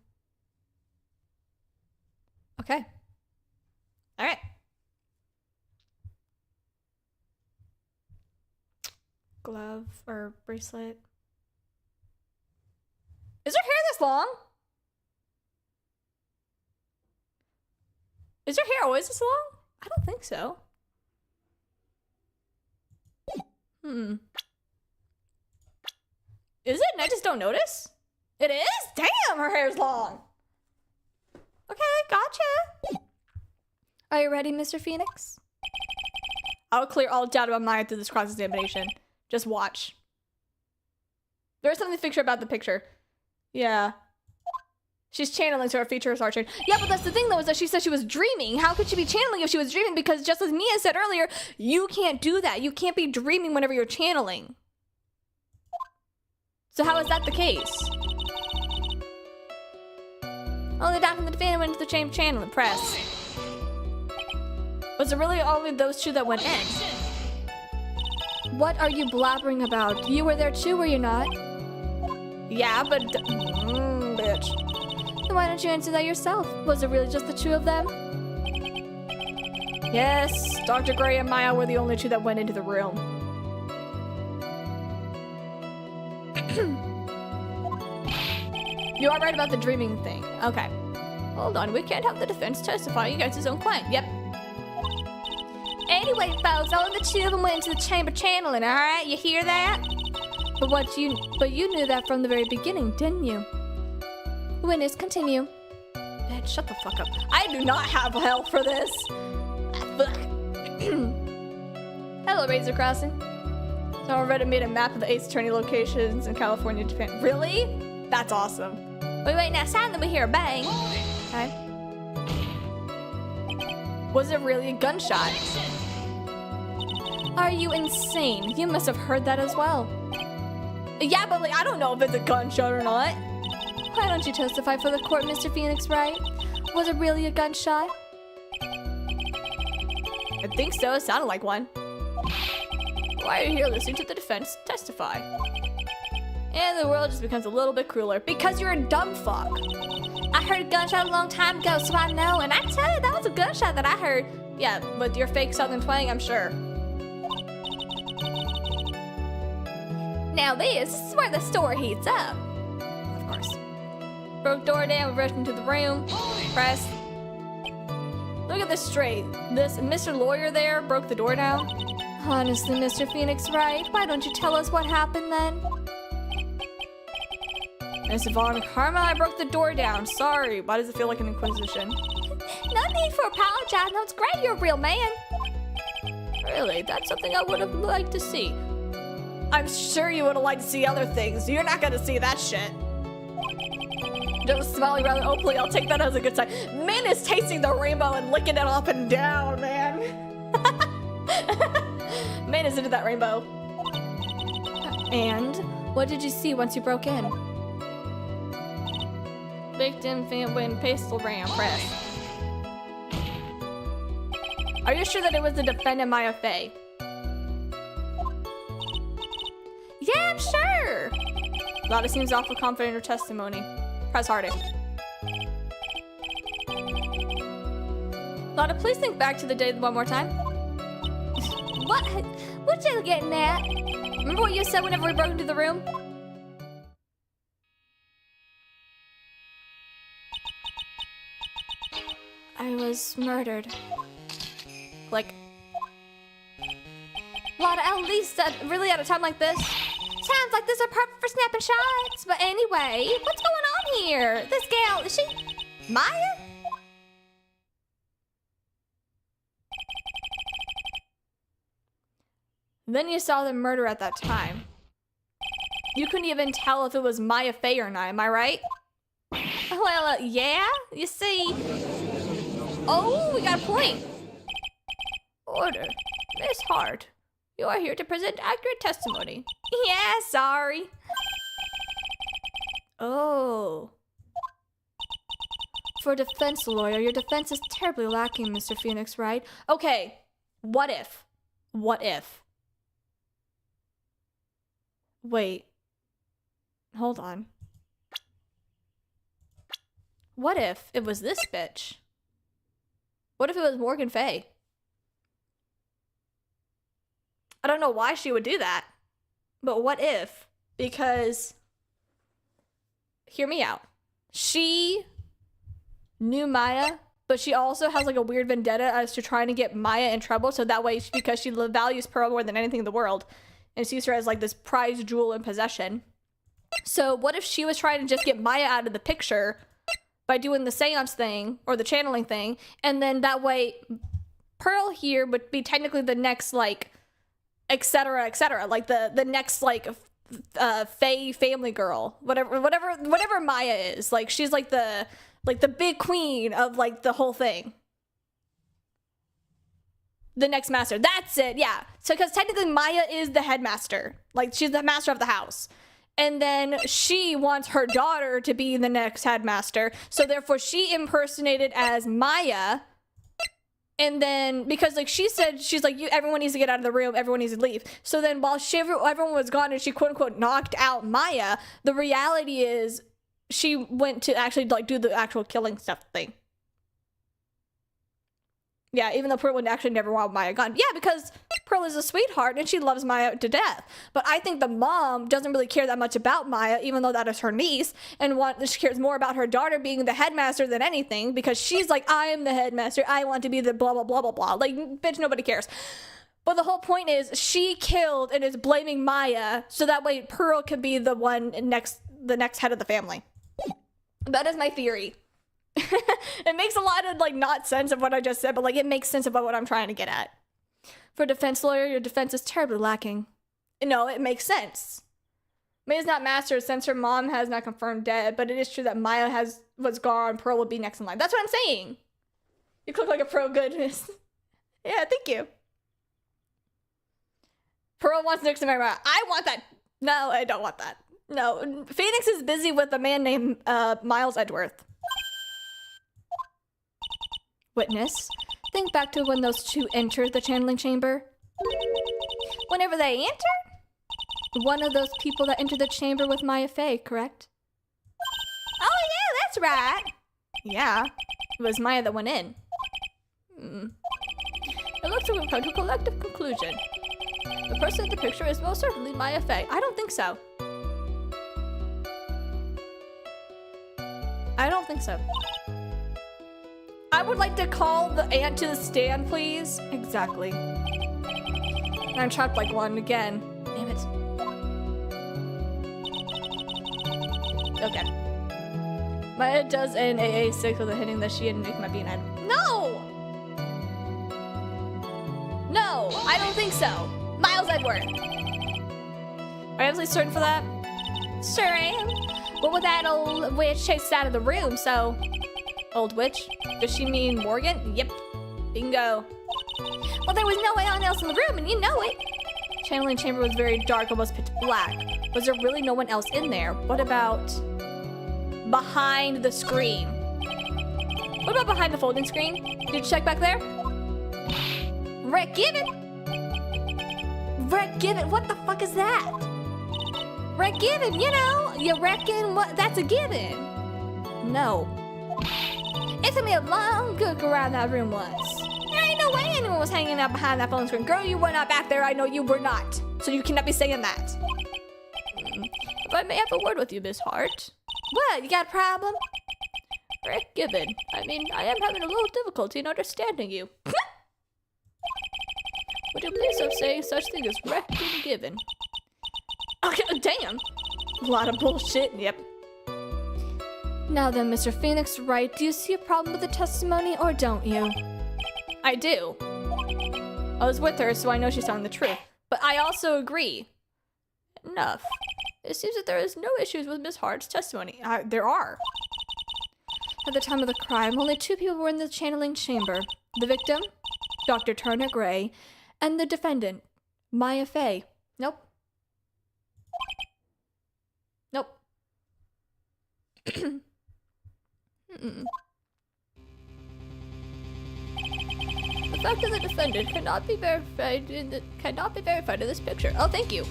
Speaker 1: Okay. Alright. Glove or bracelet. Is her hair this long? Is her hair always this long? I don't think so. Is it? And I just don't notice? It is? Damn, her hair's long. Okay, gotcha. Are you ready, Mr. Phoenix? I'll clear all doubt about mine through this cross-examination. Just watch. There's something to picture about the picture. Yeah. She's channeling, so her features are changed. Yeah, but that's the thing, though, is that she said she was dreaming. How could she be channeling if she was dreaming? Because just as Mia said earlier, you can't do that. You can't be dreaming whenever you're channeling. So how is that the case? Only down from the defendant went into the chamber channel and press. Was it really only those two that went in? What are you blabbering about? You were there too, were you not? Yeah, but... bitch. Then why don't you answer that yourself? Was it really just the two of them? Yes, Dr. Gray and Maya were the only two that went into the room. You are right about the dreaming thing. Okay. Hold on, we can't have the defense testify against his own claim. Yep. Anyway, folks, only the two of them went into the chamber channeling, alright? You hear that? But you knew that from the very beginning, didn't you? Witness, continue. Bitch, shut the fuck up. I do not have help for this. Hello, Razor Crossing. So I already made a map of the Ace Attorney locations in California, Japan. Really? That's awesome. We wait outside, then we hear a bang. Okay. Was it really a gunshot? Are you insane? You must have heard that as well. Yeah, but like, I don't know if it's a gunshot or not. Why don't you testify for the court, Mr. Phoenix Wright? Was it really a gunshot? I think so. It sounded like one. Why are you here listening to the defense testify? And the world just becomes a little bit crueler because you're a dumb fuck. I heard a gunshot a long time ago, so I know. And I tell you, that was a gunshot that I heard. Yeah, with your fake Southern twang, I'm sure. Now this is where the story heats up. Of course. Broke door down, rushed into the room. Press. Look at this straight. This Mr. Lawyer there broke the door down. Honestly, Mr. Phoenix Wright, why don't you tell us what happened then? Miss Yvonne Karma, I broke the door down. Sorry. Why does it feel like an inquisition? No need for apologize. No, it's great you're a real man. Really? That's something I would have liked to see. I'm sure you would have liked to see other things. You're not going to see that shit. Just smiling rather openly. I'll take that as a good sign. Min is tasting the rainbow and licking it up and down, man. Min is into that rainbow. And what did you see once you broke in? Victim, fan, win, pastel ram, press. Are you sure that it was the defendant, Maya Fey? Yeah, I'm sure. Lotta seems awful confident in her testimony. Press harder. Lana, please think back to the day one more time.
Speaker 2: What you getting at?
Speaker 1: Remember what you said whenever we broke into the room? I was murdered. Like,
Speaker 2: Lana, at least really at a time like this. Times like this are perfect for snapping shots. But anyway, what's going on here? This gal, is she Maya?
Speaker 1: then you saw the murder at that time. You couldn't even tell if it was Maya Fey or not, am I right?
Speaker 2: Well, yeah, you see.
Speaker 1: Oh, we got a point.
Speaker 2: Order. Miss Hart, you are here to present accurate testimony.
Speaker 1: Yeah, sorry. Oh. For a defense lawyer, your defense is terribly lacking, Mr. Phoenix, right? Okay, what if? What if? Wait. Hold on. What if it was this bitch? What if it was Morgan Fey? I don't know why she would do that. But what if? Because, hear me out. She knew Maya, but she also has like a weird vendetta as to trying to get Maya in trouble. So that way, because she values Pearl more than anything in the world and sees her as like this prized jewel in possession. So what if she was trying to just get Maya out of the picture by doing the seance thing or the channeling thing, and then that way Pearl here would be technically the next like etc like the next like Fae family girl, whatever Maya is, like she's like the big queen of like the whole thing, the next master. That's it. Yeah, so because technically Maya is the headmaster, like she's the master of the house. And then she wants her daughter to be the next headmaster. So therefore she impersonated as Maya. And then, because like she said, she's like, everyone needs to get out of the room. Everyone needs to leave. So then while everyone was gone and she quote unquote knocked out Maya, the reality is she went to actually like do the actual killing stuff thing. Yeah, even though Pearl would actually never want Maya gone. Yeah, because Pearl is a sweetheart and she loves Maya to death. But I think the mom doesn't really care that much about Maya, even though that is her niece, and she cares more about her daughter being the headmaster than anything, because she's like, I am the headmaster. I want to be the blah, blah, blah, blah, blah. Like, bitch, nobody cares. But the whole point is she killed and is blaming Maya, so that way Pearl could be the the next head of the family. That is my theory. It makes a lot of like not sense of what I just said, but like it makes sense about what I'm trying to get at. For a defense lawyer, your defense is terribly lacking. No, it makes sense. Maya's not master since her mom has not confirmed dead, but it is true that Maya was gone. Pearl will be next in line. That's what I'm saying. You look like a pro goodness. Yeah, thank you. Pearl wants next to Maya. I want that. No, I don't want that. No, Phoenix is busy with a man named Miles Edgeworth. Witness, think back to when those two entered the channeling chamber. Whenever they entered? One of those people that entered the chamber with Maya Fey, correct?
Speaker 2: Oh yeah, that's right.
Speaker 1: Yeah, it was Maya that went in. It looks like we've come to a collective conclusion. The person in the picture is most certainly Maya Fey. I don't think so. I don't think so. I would like to call the ant to the stand, please. Exactly. And I'm trapped like one again. Damn it. Okay. Maya does an AA6 with a hinting that she and Nick might be an item. No! No, I don't think so. Miles Edgeworth. Are you absolutely certain for that?
Speaker 2: Sure am. But with that old witch chased out of the room, so...
Speaker 1: Old witch? Does she mean Morgan? Yep. Bingo.
Speaker 2: Well, there was no one else in the room, and you know it.
Speaker 1: Channeling chamber was very dark, almost pitch black. Was there really no one else in there? What about behind the screen? What about behind the folding screen? Did you check back there?
Speaker 2: Rick Given. Rick Given, what the fuck is that? Rick Given, you know, you reckon what? That's a given.
Speaker 1: No.
Speaker 2: It's gonna be a long look around that room once. There ain't no way anyone was hanging out behind that phone screen. Girl, you were not back there. I know you were not. So you cannot be saying that.
Speaker 1: If I may have a word with you, Miss Hart.
Speaker 2: What, you got a problem?
Speaker 1: Rick Gibbon. I mean, I am having a little difficulty in understanding you. Would you please stop saying such thing as Rick and Gibbon? Okay, damn. A lot of bullshit, yep.
Speaker 2: Now then, Mr. Phoenix Wright, do you see a problem with the testimony or don't you?
Speaker 1: I do. I was with her, so I know she's telling the truth. But I also agree. Enough. It seems that there is no issues with Miss Hart's testimony. There are.
Speaker 2: At the time of the crime, only 2 people were in the channeling chamber. The victim, Dr. Turner Gray, and the defendant, Maya Fey. Nope. Nope.
Speaker 1: The fact that the defendant cannot be verified in this picture. Oh, thank you.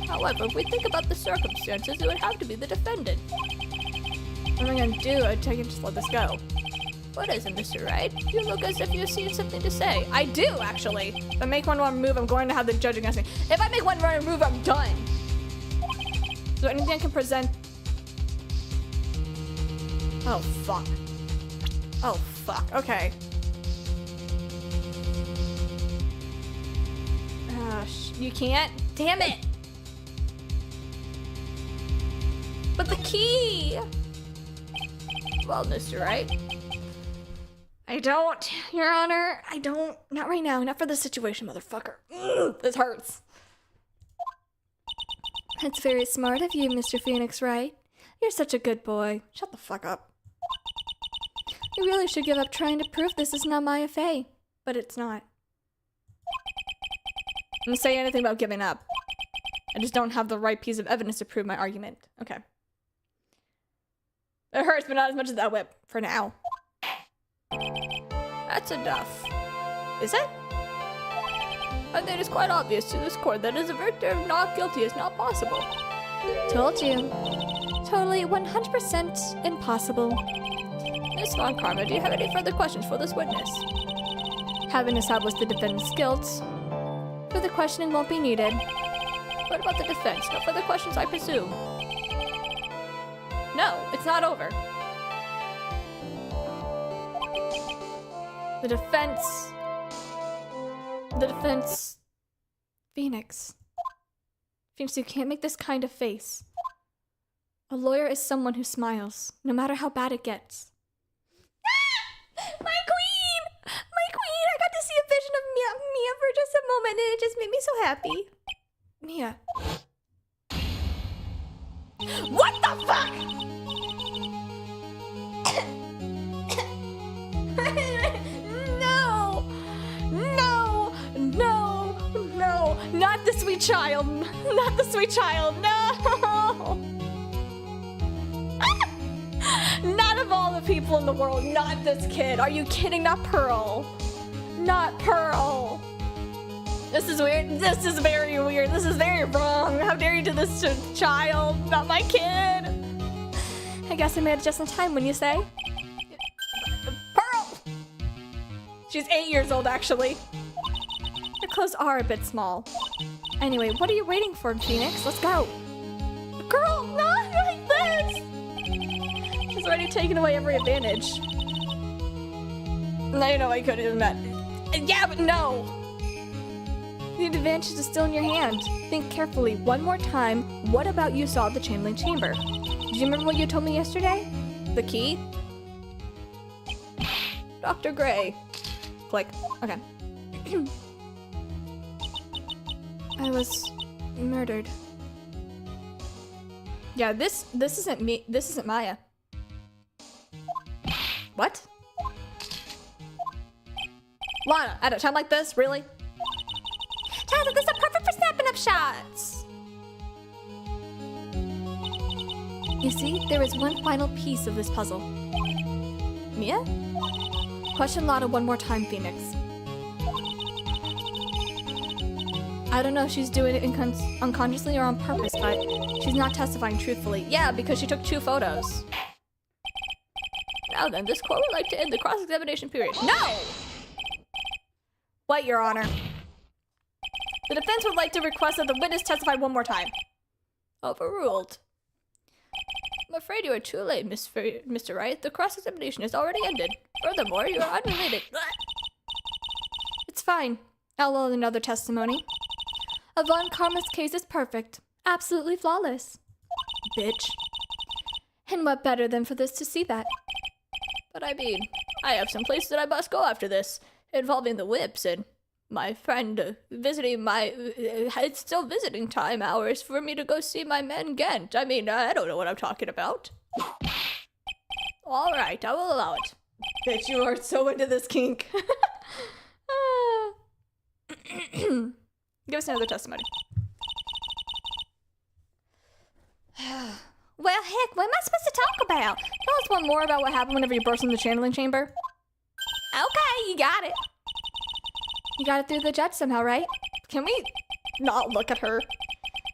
Speaker 1: However, if we think about the circumstances, it would have to be the defendant. What am I gonna do? I can just let this go. What is it, Mr. Wright? You look as if you see something to say. I do, actually. If I make one wrong move, I'm going to have the judge against me. If I make one wrong move, I'm done. So anything I can present. Oh, fuck. Oh, fuck. Okay. You can't? Damn it! But the key! Well, Mr. Wright. I don't, Your Honor. I don't. Not right now. Not for this situation, motherfucker. Ugh, this hurts.
Speaker 2: That's very smart of you, Mr. Phoenix Wright. You're such a good boy.
Speaker 1: Shut the fuck up.
Speaker 2: You really should give up trying to prove this is not Maya Fey.
Speaker 1: But it's not. I didn't say anything about giving up. I just don't have the right piece of evidence to prove my argument. Okay. It hurts, but not as much as that whip. For now. That's enough. Is it? I think it's quite obvious to this court that as a verdict of not guilty is not possible.
Speaker 2: Told you. Totally 100% impossible.
Speaker 1: Miss Von Karma, do you have any further questions for this witness?
Speaker 2: Having established the defendant's guilt, further questioning won't be needed.
Speaker 1: What about the defense? No further questions, I presume. No, it's not over. The defense...
Speaker 2: Phoenix. Phoenix, you can't make this kind of face. A lawyer is someone who smiles, no matter how bad it gets.
Speaker 1: My queen! My queen! I got to see a vision of Mia for just a moment and it just made me so happy.
Speaker 2: Mia.
Speaker 1: What the fuck?! No! No! No! No! Not the sweet child! Not the sweet child! No! Not of all the people in the world, not this kid. Are you kidding? Not Pearl. Not Pearl. This is weird. This is very weird. This is very wrong. How dare you do this to a child? Not my kid.
Speaker 2: I guess I made it just in time when you say.
Speaker 1: Pearl! She's 8 years old, actually.
Speaker 2: Your clothes are a bit small. Anyway, what are you waiting for, Phoenix? Let's go.
Speaker 1: Girl, not like this! She's already taken away every advantage. Now you know I could have met. Yeah, but no!
Speaker 2: The advantage is still in your hand. Think carefully one more time. What about you saw the channeling chamber? Do you remember what you told me yesterday?
Speaker 1: The key? Dr. Gray. Click. Okay.
Speaker 2: I was murdered.
Speaker 1: Yeah, this isn't me. This isn't Maya. What? Lana, at a time like this, really?
Speaker 2: Tyler, this is perfect for snapping up shots. You see, there is one final piece of this puzzle.
Speaker 1: Mia?
Speaker 2: Question Lana one more time, Phoenix. I don't know if she's doing it unconsciously or on purpose, but she's not testifying truthfully.
Speaker 1: Yeah, because she took 2 photos. Now then, this court would like to end the cross-examination period. No! Wait, Your Honor. The defense would like to request that the witness testify one more time. Overruled. I'm afraid you are too late, Mr. Wright. The cross-examination has already ended. Furthermore, you are unrelated. It's fine. I'll allow another testimony. Von Karma's case is perfect. Absolutely flawless. Bitch. And what better than for this to see that? But I mean, I have some places that I must go after this, involving the whips and my friend visiting my... it's still visiting time hours for me to go see my man Gent. I mean, I don't know what I'm talking about. All right, I will allow it. Bitch, you are so into this kink. Give us another testimony.
Speaker 2: Well, heck, what am I supposed to talk about?
Speaker 1: Tell us one more about what happened whenever you burst in the channeling chamber.
Speaker 2: Okay, you got it.
Speaker 1: You got it through the judge somehow, right? Can we not look at her?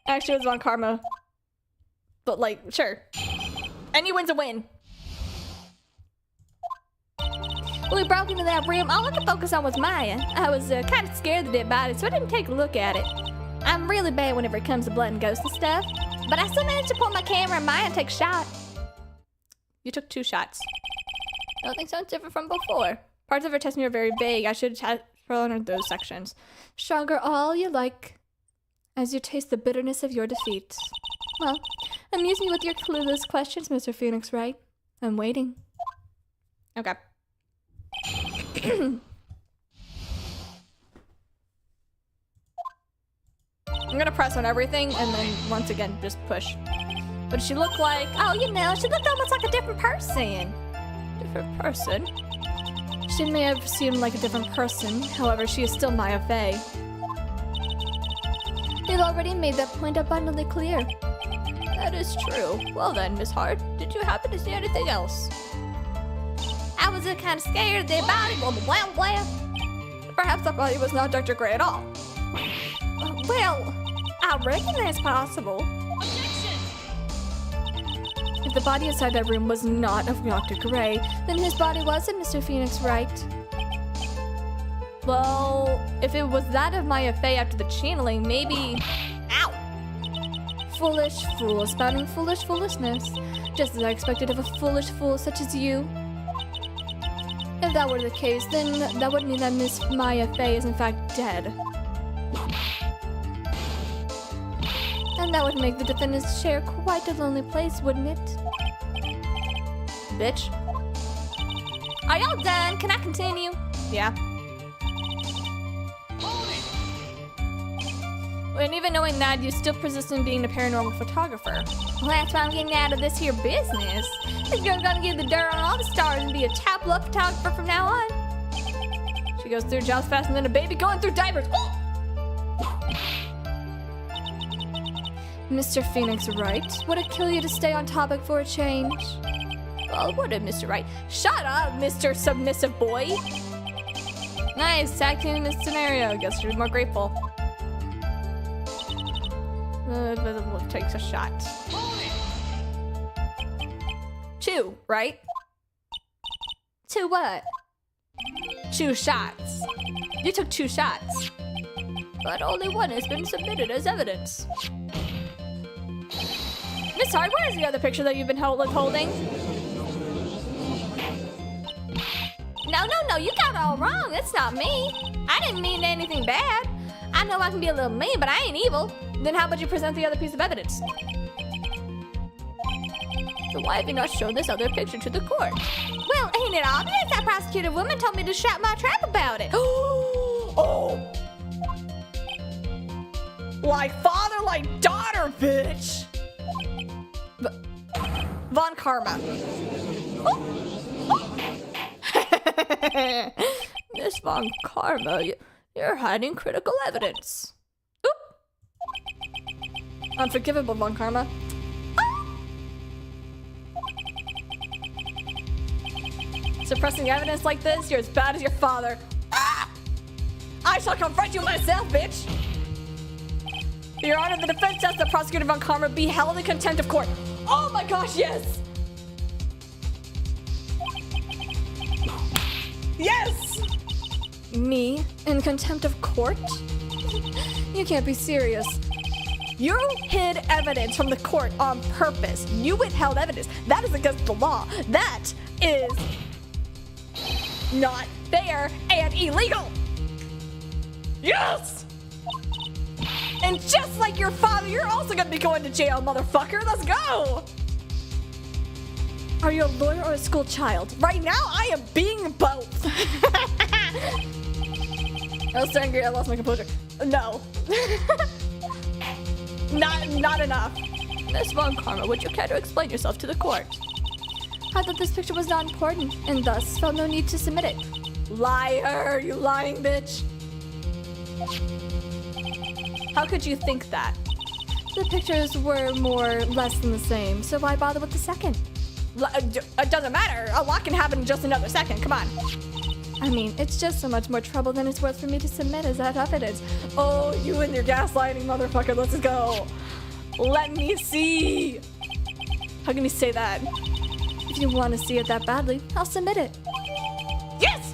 Speaker 1: Actually, it was Von Karma. But, like, sure. Any win's a win.
Speaker 2: When we broke into that room, all I could focus on was Maya. I was kind of scared of the dead body, so I didn't take a look at it. I'm really bad whenever it comes to blood and ghosts and stuff. But I still managed to point my camera at Maya and take a shot.
Speaker 1: You took 2 shots. Nothing sounds different from before. Parts of her testimony are very vague. I should have learned those sections. Stronger all you like, as you taste the bitterness of your defeat. Well, amuse me with your clueless questions, Mr. Phoenix Wright. I'm waiting. Okay. I'm gonna press on everything and then once again just push. What does she look like?
Speaker 2: Oh, you know, she looked almost like a different person.
Speaker 1: Different person? She may have seemed like a different person, however, she is still Maya Fey.
Speaker 2: They've already made that point abundantly clear.
Speaker 1: That is true. Well then, Miss Hart, did you happen to see anything else?
Speaker 2: I was kind of scared of their body, blah, blah, blah.
Speaker 1: Perhaps that body was not Dr. Gray at all.
Speaker 2: Well, I reckon that's possible.
Speaker 1: If the body inside that room was not of Dr. Gray, then whose body was it, Mr. Phoenix Wright? Well, if it was that of Maya Fey after the channeling, maybe... Ow! Foolish fool, spouting foolish foolishness. Just as I expected of a foolish fool such as you. If that were the case, then that would mean that Miss Maya Fey is in fact dead. And that would make the defendants share quite a lonely place, wouldn't it? Bitch.
Speaker 2: Are y'all done? Can I continue?
Speaker 1: Yeah. And even knowing that, you still persist in being a paranormal photographer.
Speaker 2: Well, that's why I'm getting out of this here business. This girl's gonna get the dirt on all the stars and be a top-blood photographer from now on.
Speaker 1: She goes through jobs faster than a baby going through diapers. Oh! Mr. Phoenix Wright, would it kill you to stay on topic for a change? Well, would it, Mr. Wright? Shut up, Mr. Submissive Boy! Nice, tag team in this scenario. Guess you're more grateful. Takes a shot. 2, right?
Speaker 2: 2 what?
Speaker 1: 2 shots. You took 2 shots. But only 1 has been submitted as evidence. Miss Hart, where is the other picture that you've been holding?
Speaker 2: No, you got it all wrong. That's not me. I didn't mean anything bad. I know I can be a little mean, but I ain't evil.
Speaker 1: Then how about you present the other piece of evidence? So why have you not shown this other picture to the court?
Speaker 2: Well, ain't it obvious? That prosecutor woman told me to shut my trap about it.
Speaker 1: Oh! Like father, like daughter, bitch! Von Karma. Miss Von Karma, you're hiding critical evidence. Oop. Unforgivable, Von Karma. Suppressing evidence like this, you're as bad as your father. I shall confront you myself, bitch! Your Honor, the defense asks that Prosecutor Von Karma be held in contempt of court. Oh my gosh, yes! Yes! Me in contempt of court? You can't be serious. You hid evidence from the court on purpose. You withheld evidence. That is against the law. That is not fair and illegal. Yes! And just like your father, you're also gonna be going to jail, motherfucker. Let's go! Are you a lawyer or a school child? Right now, I am being both. I was so angry, I lost my composure. No. Not enough. Miss Von Karma, would you care to explain yourself to the court? I thought this picture was not important, and thus felt no need to submit it. Liar, you lying bitch. How could you think that? The pictures were more or less than the same, so why bother with the second? It doesn't matter. A lot can happen in just another second. Come on. I mean, it's just so much more trouble than it's worth for me to submit as that evidence. Oh, you and your gaslighting, motherfucker. Let's go. Let me see. How can you say that? If you want to see it that badly, I'll submit it. Yes!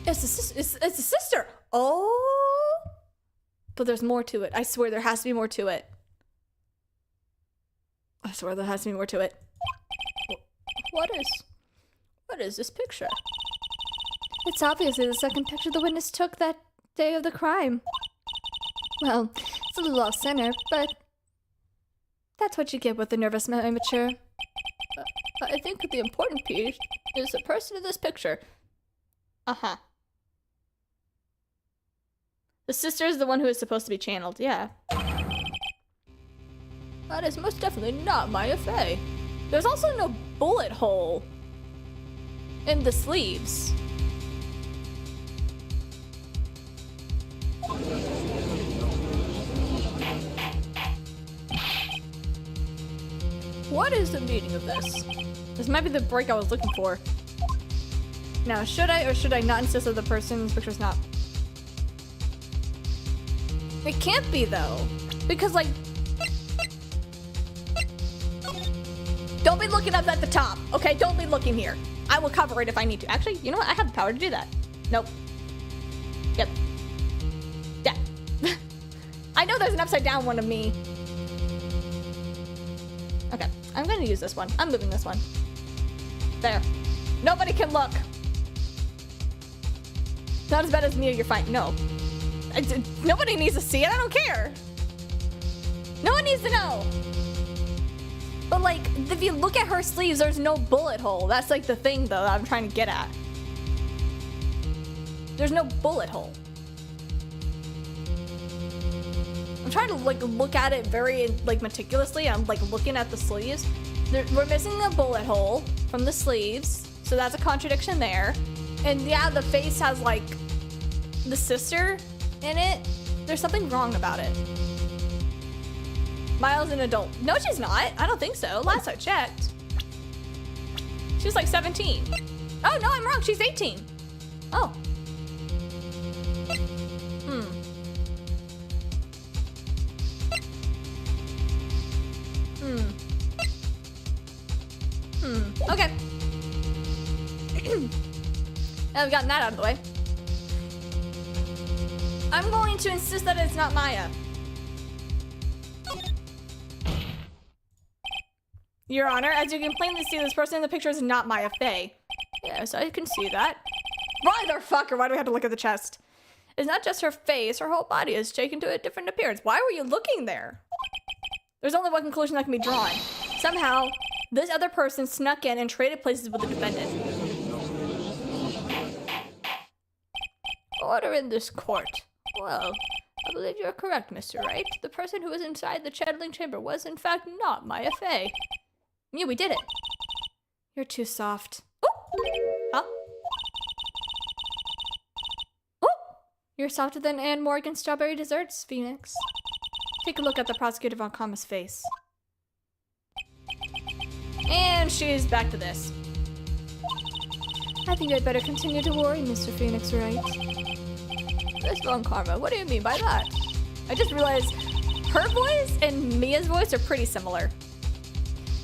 Speaker 1: It's a sister. Oh. But there's more to it. I swear there has to be more to it. I swear there has to be more to it. What is this picture? It's obviously the second picture the witness took that day of the crime. Well, it's a little off-center, but that's what you get with the nervous amateur. I think the important piece is the person in this picture. Uh-huh. The sister is the one who is supposed to be channeled, yeah. That is most definitely not Maya Fey. There's also no bullet hole in the sleeves. What is the meaning of this? This might be the break I was looking for. Now, should I or should I not insist that the person's picture's not? It can't be though, because like, don't be looking up at the top, okay? Don't be looking here. I will cover it if I need to. Actually, you know what? I have the power to do that. Nope. Yep. Yeah. I know there's an upside down one of me. Okay, I'm gonna use this one. I'm moving this one. There. Nobody can look. Not as bad as me or you're fine. No. Nobody needs to see it. I don't care. No one needs to know. But like, if you look at her sleeves, there's no bullet hole. That's like the thing though that I'm trying to get at. There's no bullet hole. I'm trying to like look at it very like meticulously. I'm like looking at the sleeves. We're missing a bullet hole from the sleeves. So that's a contradiction there. And yeah, the face has like the sister in it. There's something wrong about it. Maya's an adult. No, she's not. I don't think so. Last I checked. She's like 17. Oh, no, I'm wrong. She's 18. Oh. Okay. Now we've gotten that out of the way. I'm going to insist that it's not Maya. Your Honor, as you can plainly see, this person in the picture is not Maya Fey. Yes, I can see that. Motherfucker, why do we have to look at the chest? It's not just her face, her whole body is shaken to a different appearance. Why were you looking there? There's only one conclusion that can be drawn. Somehow, this other person snuck in and traded places with the defendant. Order in this court. Well, I believe you're correct, Mr. Wright. The person who was inside the channeling chamber was in fact not Maya Fey. Yeah, we did it. You're too soft. Ooh! Huh? Ooh! You're softer than Anne Morgan's strawberry desserts, Phoenix. Take a look at the prosecutor Von Karma's face. And she's back to this. I think I'd better continue to worry, Mr. Phoenix Wright. Miss Von Karma, what do you mean by that? I just realized her voice and Mia's voice are pretty similar.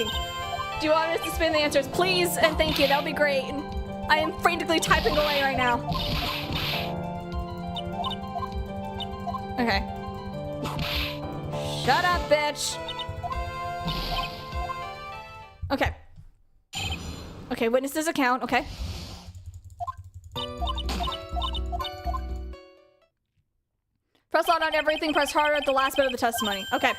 Speaker 1: joking. Do you want us to spin the answers? Please and thank you. That would be great. I am frantically typing away right now. Okay. Shut up, bitch. Okay. Okay, witnesses account. Okay. Press on everything. Press harder at the last bit of the testimony. Okay.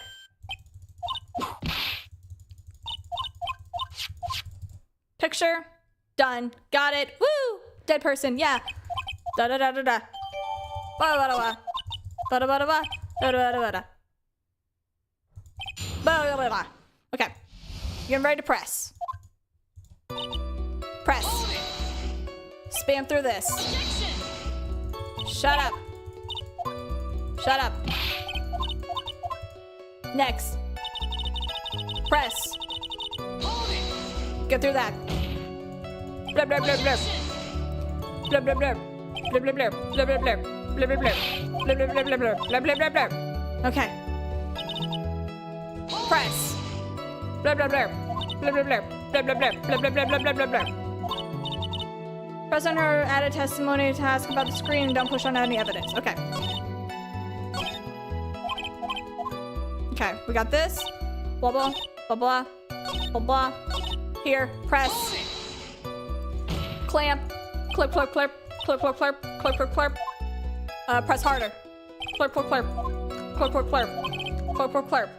Speaker 1: Picture. Done. Got it. Woo! Dead person. Yeah. Da da da da da. Ba da ba da ba. Ba da ba da ba. Da da da da da. Ba da ba da. Okay. You're ready to press. Press. Spam through this. Shut up. Shut up. Next. Press. Get through that. Blub blub blub blub. Blub blub blub. Blub blub blub. Blub blub blub. Blub blub blub. Blub blub blub blub blub. Blub blub blub blub. Okay. Press. Blub blub blub. Blub blub blub. Blub blub blub. Blub blub blub blub blub blub. Press on her added testimony to ask about the screen and don't push on any evidence. Okay. Okay, we got this. Blah blah blah blah blah blah. Here, press. Clamp. Clip clip clip. Clip clip clip. Clip clip clip. Press harder. Clip clip clip. Clip clip clip. Clip clip clip.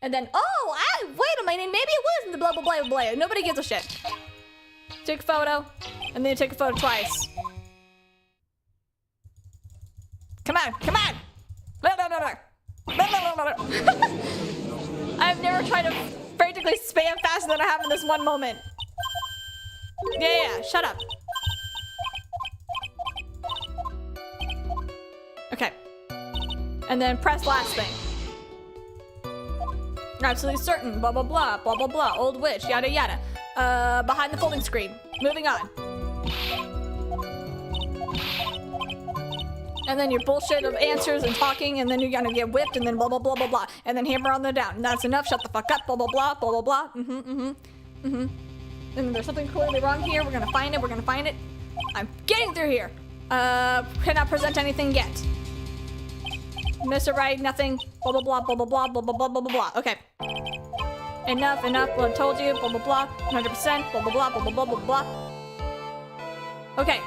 Speaker 1: And then, oh, wait a minute. Maybe it was in the blah blah blah blah. Nobody gives a shit. Take a photo, and then you take a photo twice. Come on, come on. I've never tried to frantically spam faster than I have in this one moment. Yeah, shut up. Okay. And then press last thing. Absolutely certain, blah, blah, blah, blah, blah, blah, old witch, yada, yada. Behind the folding screen. Moving on. And then your bullshit of answers and talking, and then you're gonna get whipped, and then blah, blah, blah, blah, blah. And then hammer on the down. And that's enough, shut the fuck up, blah, blah, blah, blah, blah, blah. And there's something clearly wrong here. We're gonna find it, we're gonna find it. I'm getting through here. Cannot present anything yet. Mr. Right, nothing. Blah, blah, blah, blah, blah, blah, blah, blah, blah, blah, blah. Okay. Enough, well, I told you, blah, blah, blah, 100%, blah, blah, blah, blah, blah, blah, blah. Okay.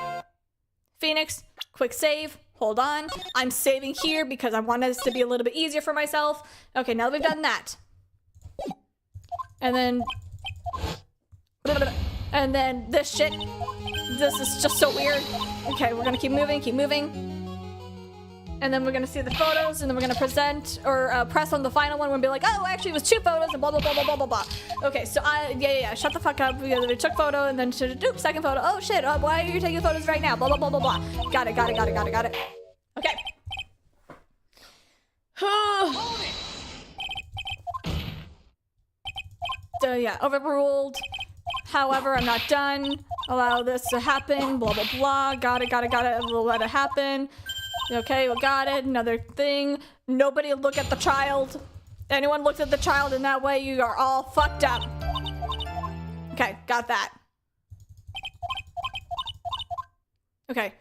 Speaker 1: Phoenix, quick save. Hold on. I'm saving here because I want this to be a little bit easier for myself. Okay, now that we've done that. And then this shit. This is just so weird. Okay, we're gonna keep moving, keep moving. And then we're gonna see the photos, and then we're gonna present or press on the final one. We're gonna be like, oh, actually, it was 2 photos, and blah blah blah blah blah blah blah. Okay, so yeah, shut the fuck up. We took photo, and then second photo. Oh shit, why are you taking photos right now? Blah blah blah blah blah. Got it. Okay. So yeah, overruled. However, I'm not done. Allow this to happen. Blah blah blah. Got it. We'll let it happen. Okay, we got it. Another thing. Nobody look at the child. Anyone looks at the child in that way, you are all fucked up. Okay, got that. Okay.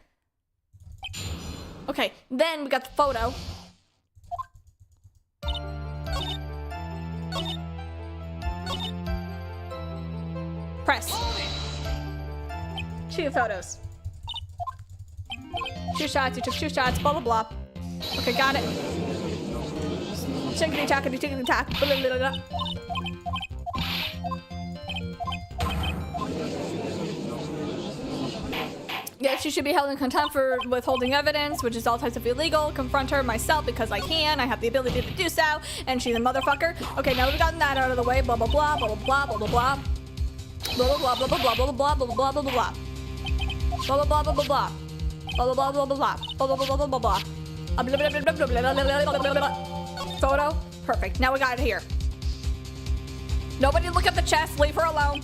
Speaker 1: Okay, then we got the photo. Press. 2 photos. 2 shots, you took 2 shots, blah, blah, blah. Okay, got it. Tickety-tackety-tickety-tack. Blah, blah, blah, blah. Yeah, she should be held in contempt for withholding evidence, which is all types of illegal. Confront her myself because I can. I have the ability to do so, and she's a motherfucker. Okay, now that we've gotten that out of the way, blah, blah, blah, blah, blah, blah, blah, blah, blah. Blah, blah, blah, blah, blah, blah, blah, blah, blah, blah, blah, blah. Blah, blah, blah, blah, blah, blah. Blah blah blah blah blah blah blah blah blah blah blah. Photo, perfect. Now we got it here. Nobody look at the chest. Leave her alone.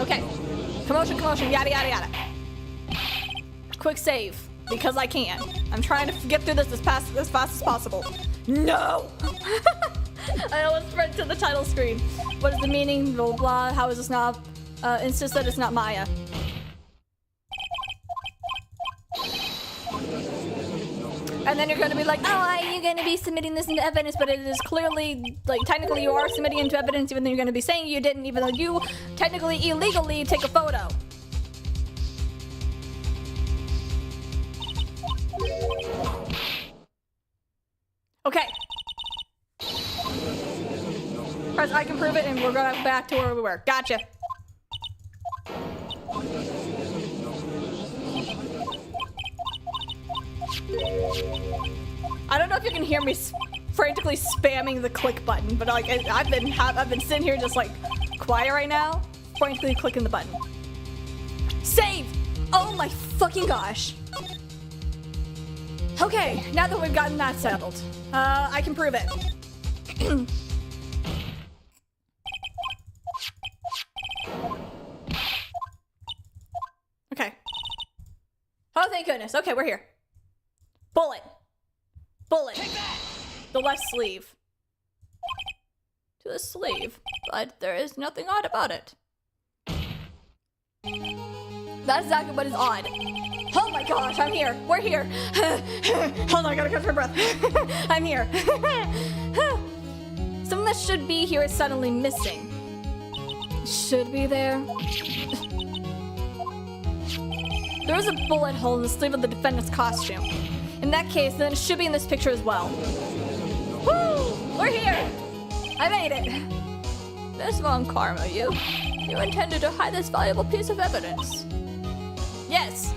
Speaker 1: Okay. Commotion. Yada yada yada. Quick save because I can. I'm trying to get through this as fast as possible. No! I almost read to the title screen. What is the meaning? Blah, blah, blah. How is this not? Insist that it's not Maya. And then you're gonna be like, oh, you're gonna be submitting this into evidence, but it is clearly, like, technically you are submitting into evidence, even though you're gonna be saying you didn't, even though you technically illegally take a photo. Okay. Press I can prove it, and we're going back to where we were. Gotcha. I don't know if you can hear me frantically spamming the click button, but like I've been sitting here just like quiet right now, frantically clicking the button. Save! Oh my fucking gosh. Okay, now that we've gotten that settled, I can prove it. Okay. Oh, thank goodness. Okay, we're here. Bullet. Bullet. The left sleeve. To the sleeve, but there is nothing odd about it. That's exactly what is odd. Oh my gosh, I'm here. We're here. Hold on, I gotta catch my breath. I'm here. Something that should be here is suddenly missing. Should be there. There was a bullet hole in the sleeve of the defendant's costume. In that case, then it should be in this picture as well. Woo! We're here! I made it! Miss Von Karma, you intended to hide this valuable piece of evidence. Yes!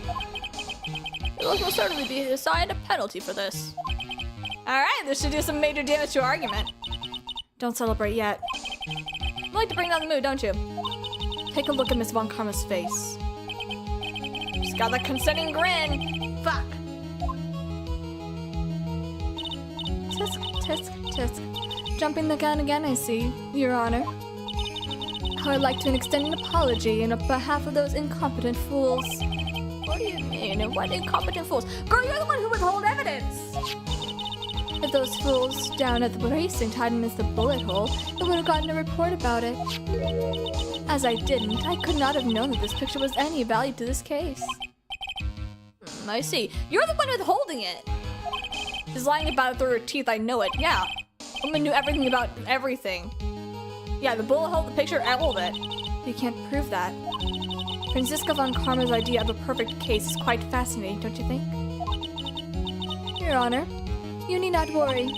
Speaker 1: You will most certainly be assigned a penalty for this. Alright, this should do some major damage to your argument. Don't celebrate yet. You like to bring down the mood, don't you? Take a look at Miss Von Karma's face. She's got that consenting grin. Fuck. Tisk, tisk, tisk. Jumping the gun again, I see, Your Honor. I would like to extend an apology on behalf of those incompetent fools. What do you mean? What incompetent fools? Girl, you're the one who withheld evidence! If those fools down at the precinct hadn't missed the bullet hole, I would have gotten a report about it. As I didn't, I could not have known that this picture was any value to this case. I see. You're the one withholding it! She's lying about it through her teeth, I know it. Yeah. Woman knew everything about everything. Yeah, the bullet hole, the picture, all of it. You can't prove that. Franziska von Karma's idea of a perfect case is quite fascinating, don't you think? Your Honor, you need not worry.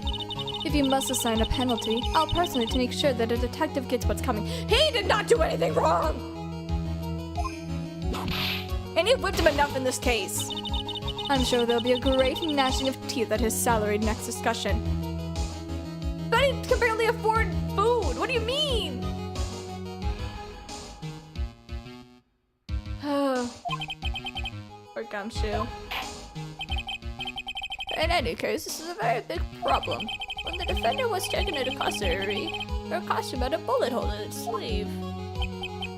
Speaker 1: If you must assign a penalty, I'll personally to make sure that a detective gets what's coming. He did not do anything wrong! And you whipped him enough in this case. I'm sure there'll be a great gnashing of teeth at his salary next discussion. But he can barely afford food! What do you mean? Poor Gumshoe. In any case, this is a very big problem. When the defender was taken into custody, her costume had a bullet hole in its sleeve.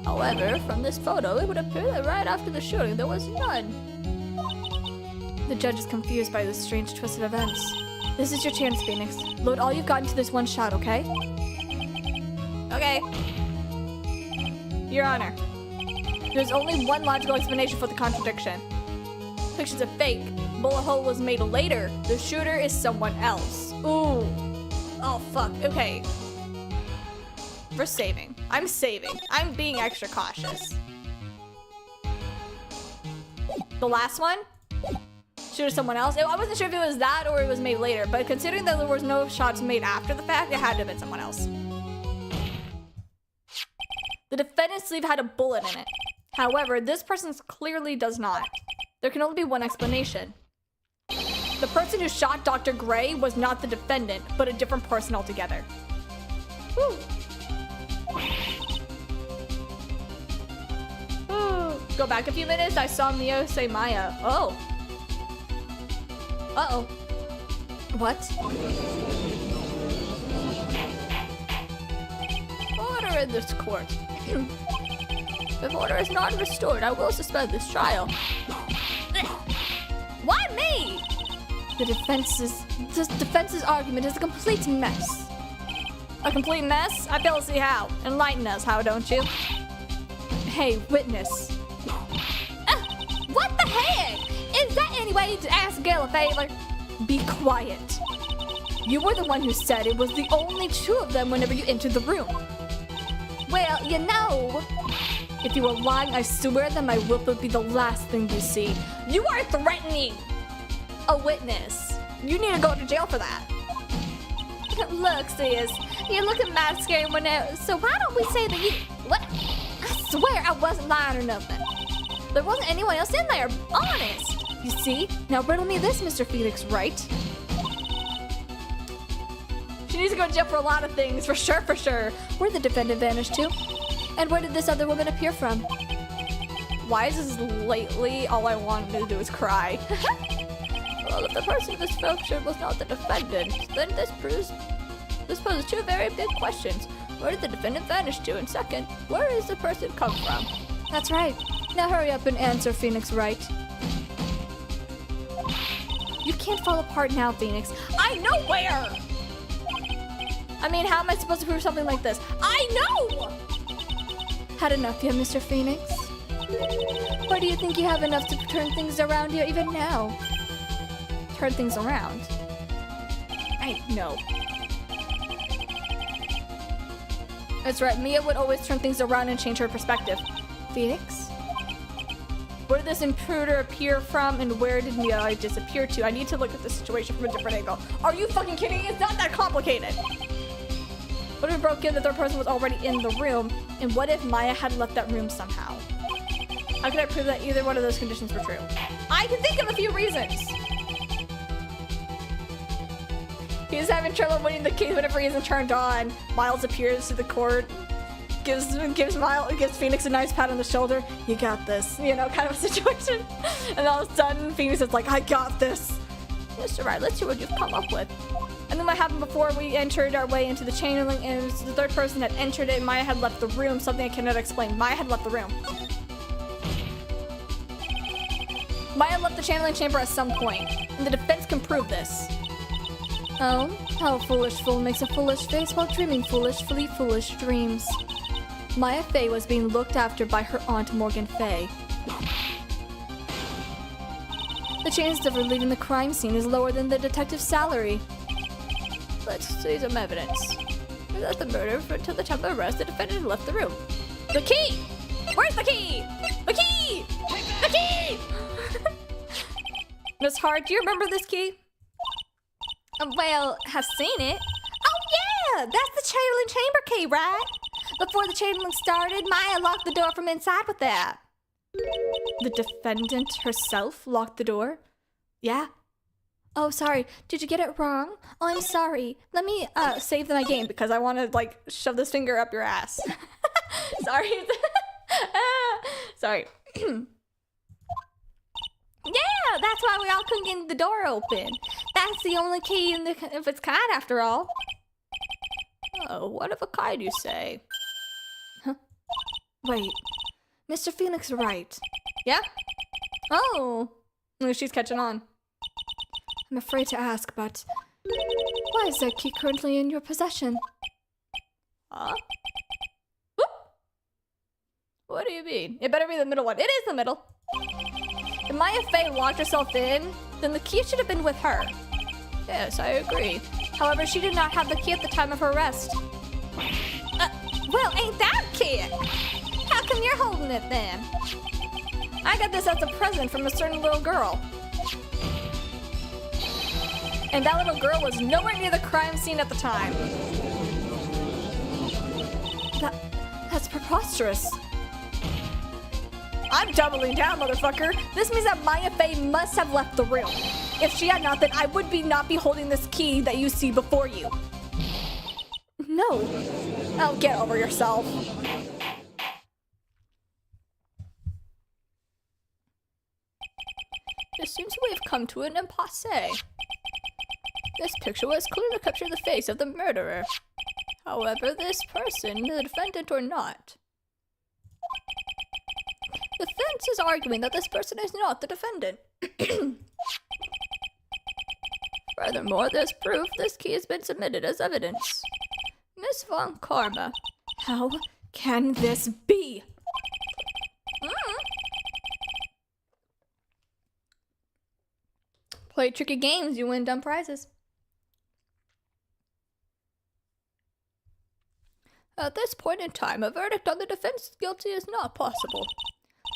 Speaker 1: However, from this photo, it would appear that right after the shooting, there was none. The judge is confused by this strange twist of events. This is your chance, Phoenix. Load all you've got into this one shot, okay? Okay. Your Honor, there's only one logical explanation for the contradiction. Picture's a fake. Bullet hole was made later. The shooter is someone else. Ooh. Oh, fuck. Okay. We're saving. I'm saving. I'm being extra cautious. The last one? Shooter someone else? I wasn't sure if it was that or it was made later, but considering that there was no shots made after the fact, it had to have been someone else. The defendant's sleeve had a bullet in it. However, this person's clearly does not. There can only be one explanation. The person who shot Dr. Gray was not the defendant, but a different person altogether. Woo. Ooh. Go back a few minutes, I saw Mio say Maya. Oh. Uh-oh. What? Order in this court. If order is not restored, I will suspend this trial. Why me? The defense's
Speaker 2: This defense's argument is a complete mess.
Speaker 1: A complete mess? I fail to see how. Enlighten us, how don't you?
Speaker 2: Hey, witness. What the heck? Is that any way to ask a girl a favor? Be quiet. You were the one who said it was the only two of them whenever you entered the room. Well, you know. If you are lying, I swear that my whip would be the last thing you see. You are threatening a witness.
Speaker 1: You need to go to jail for that.
Speaker 2: Look, sis, you're looking mad scary whenever, so why don't we say that you... What? I swear I wasn't lying or nothing. There wasn't anyone else in there, honest. You see? Now riddle me this, Mr. Phoenix, right?
Speaker 1: She needs to go to jail for a lot of things, for sure, for sure.
Speaker 2: Where did the defendant vanish to? And where did this other woman appear from?
Speaker 1: Why is this lately all I wanted to do is cry?
Speaker 2: Well, if the person misfunctioned was not the defendant, then this poses two very big questions. Where did the defendant vanish to? And second, where is the person come from? That's right. Now hurry up and answer, Phoenix Wright. You can't fall apart now, Phoenix.
Speaker 1: I know where! I mean, how am I supposed to prove something like this? I know!
Speaker 2: Had enough yet, Mr. Phoenix? Or do you think you have enough to turn things around here even now? Turn things around?
Speaker 1: I know. That's right, Mia would always turn things around and change her perspective.
Speaker 2: Phoenix?
Speaker 1: Where did this intruder appear from and where did Mia disappear to? I need to look at the situation from a different angle. Are you fucking kidding me? It's not that complicated. What if we broke in, the third person was already in the room? And what if Maya had left that room somehow? How could I prove that either one of those conditions were true? I can think of a few reasons. He's having trouble winning the case whenever he isn't turned on. Miles appears to the court, gives Phoenix a nice pat on the shoulder. You got this, you know, kind of a situation. And all of a sudden, Phoenix is like, I got this.
Speaker 2: Mr. Wright, let's see what you've come up with.
Speaker 1: And then what happened before we entered our way into the chain link and the third person had entered it and Maya had left the room, something I cannot explain. Maya had left the room. Maya left the channeling chamber at some point, and the defense can prove this.
Speaker 2: Oh, how a foolish fool makes a foolish face while dreaming foolishly foolish dreams. Maya Fey was being looked after by her aunt Morgan Fey. The chances of her leaving the crime scene is lower than the detective's salary. Let's see some evidence. That the murder until the time of arrest, the defendant had left the room.
Speaker 1: The key! Where's the key? The key! The key! Miss Hart, do you remember this key?
Speaker 2: Well, have seen it. Oh yeah, that's the channeling chamber key, right? Before the channeling started, Maya locked the door from inside with that.
Speaker 1: The defendant herself locked the door?
Speaker 2: Yeah. Oh, sorry. Did you get it wrong? Oh, I'm sorry. Let me
Speaker 1: save my game because I want to like shove this finger up your ass. Sorry. Sorry.
Speaker 2: Yeah, that's why we all couldn't get the door open. That's the only key of its kind, after all.
Speaker 1: Oh, what of a kind, you say?
Speaker 2: Huh? Wait, Mr. Phoenix Wright.
Speaker 1: Yeah? Oh, she's catching on.
Speaker 2: I'm afraid to ask, but why is that key currently in your possession?
Speaker 1: What do you mean? It better be the middle one. It is the middle. If Maya Fey locked herself in, then the key should have been with her. Yes, I agree. However, she did not have the key at the time of her arrest.
Speaker 2: Well, ain't that kid? How come you're holding it then?
Speaker 1: I got this as a present from a certain little girl. And that little girl was nowhere near the crime scene at the time.
Speaker 2: That's preposterous.
Speaker 1: I'm doubling down, motherfucker. This means that Maya Fey must have left the room. If she had not, then I would not be holding this key that you see before you.
Speaker 2: No.
Speaker 1: Oh, get over yourself.
Speaker 2: It seems we have come to an impasse. This picture was clearly captured the face of the murderer. However, this person, the defendant or not. The defense is arguing that this person is not the defendant. Furthermore, there's proof this key has been submitted as evidence. Miss Von Karma.
Speaker 1: How can this be?
Speaker 2: Play tricky games, you win dumb prizes. At this point in time, a verdict on the defense guilty is not possible.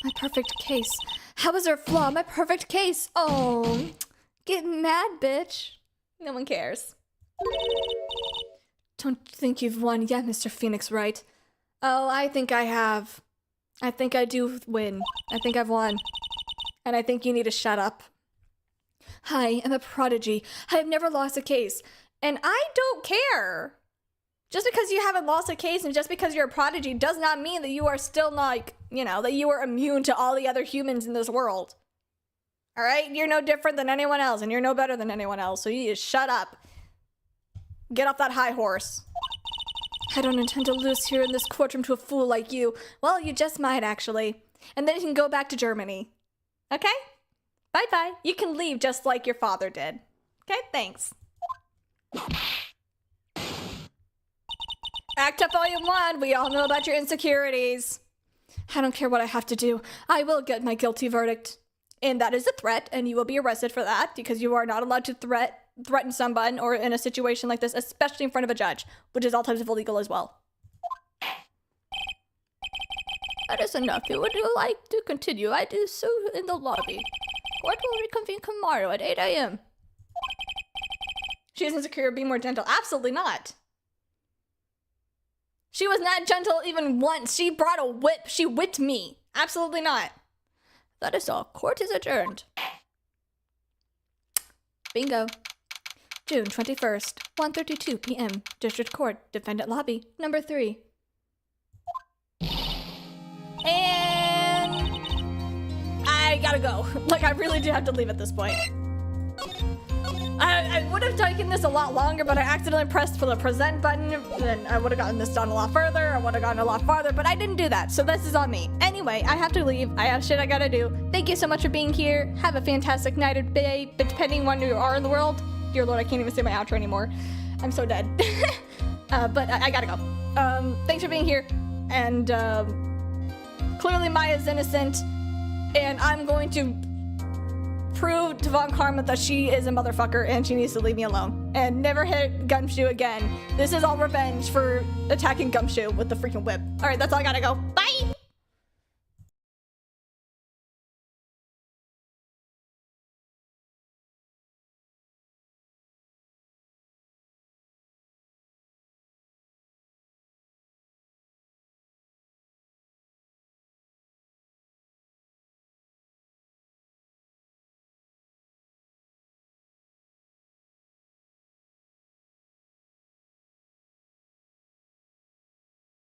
Speaker 1: My perfect case. How is there a flaw? My perfect case. Oh, get mad, bitch. No one cares. Don't think you've won yet, Mr. Phoenix, right? Oh, I think I have. I think I do win. I think I've won. And I think you need to shut up. I am a prodigy. I have never lost a case. And I don't care. Just because you haven't lost a case and just because you're a prodigy does not mean that you are still like, that you are immune to all the other humans in this world. All right? You're no different than anyone else and you're no better than anyone else. So you need to shut up. Get off that high horse. I don't intend to lose here in this courtroom to a fool like you. Well, you just might, actually. And then you can go back to Germany. Okay? Bye-bye. You can leave just like your father did. Okay? Thanks. Act Up Volume 1. We all know about your insecurities. I don't care what I have to do. I will get my guilty verdict. And that is a threat, and you will be arrested for that because you are not allowed to threaten someone or in a situation like this, especially in front of a judge, which is all types of illegal as well.
Speaker 2: That is enough. If you would like to continue, I do so in the lobby. Court will reconvene tomorrow at 8 a.m.
Speaker 1: She is insecure. Be more gentle. Absolutely not. She was not gentle even once. She brought a whip. She whipped me. Absolutely not.
Speaker 2: That is all. Court is adjourned.
Speaker 1: Bingo. June 21st, 1:32 p.m. District Court, Defendant Lobby, number 3. And I gotta go. Like, I really do have to leave at this point. I would have taken this a lot longer, but I accidentally pressed for the present button, and I would have gotten this done a lot further. I would have gotten a lot farther, but I didn't do that, so this is on me. Anyway, I have to leave. I have shit I gotta do. Thank you so much for being here. Have a fantastic night or day, but depending on where you are in the world. Dear Lord, I can't even say my outro anymore. I'm so dead. But I gotta go. Thanks for being here, and clearly Maya's innocent, and I'm going to prove to Von Karma that she is a motherfucker and she needs to leave me alone and never hit Gumshoe again. This is all revenge for attacking Gumshoe with the freaking whip. All right, that's all I gotta go. Bye.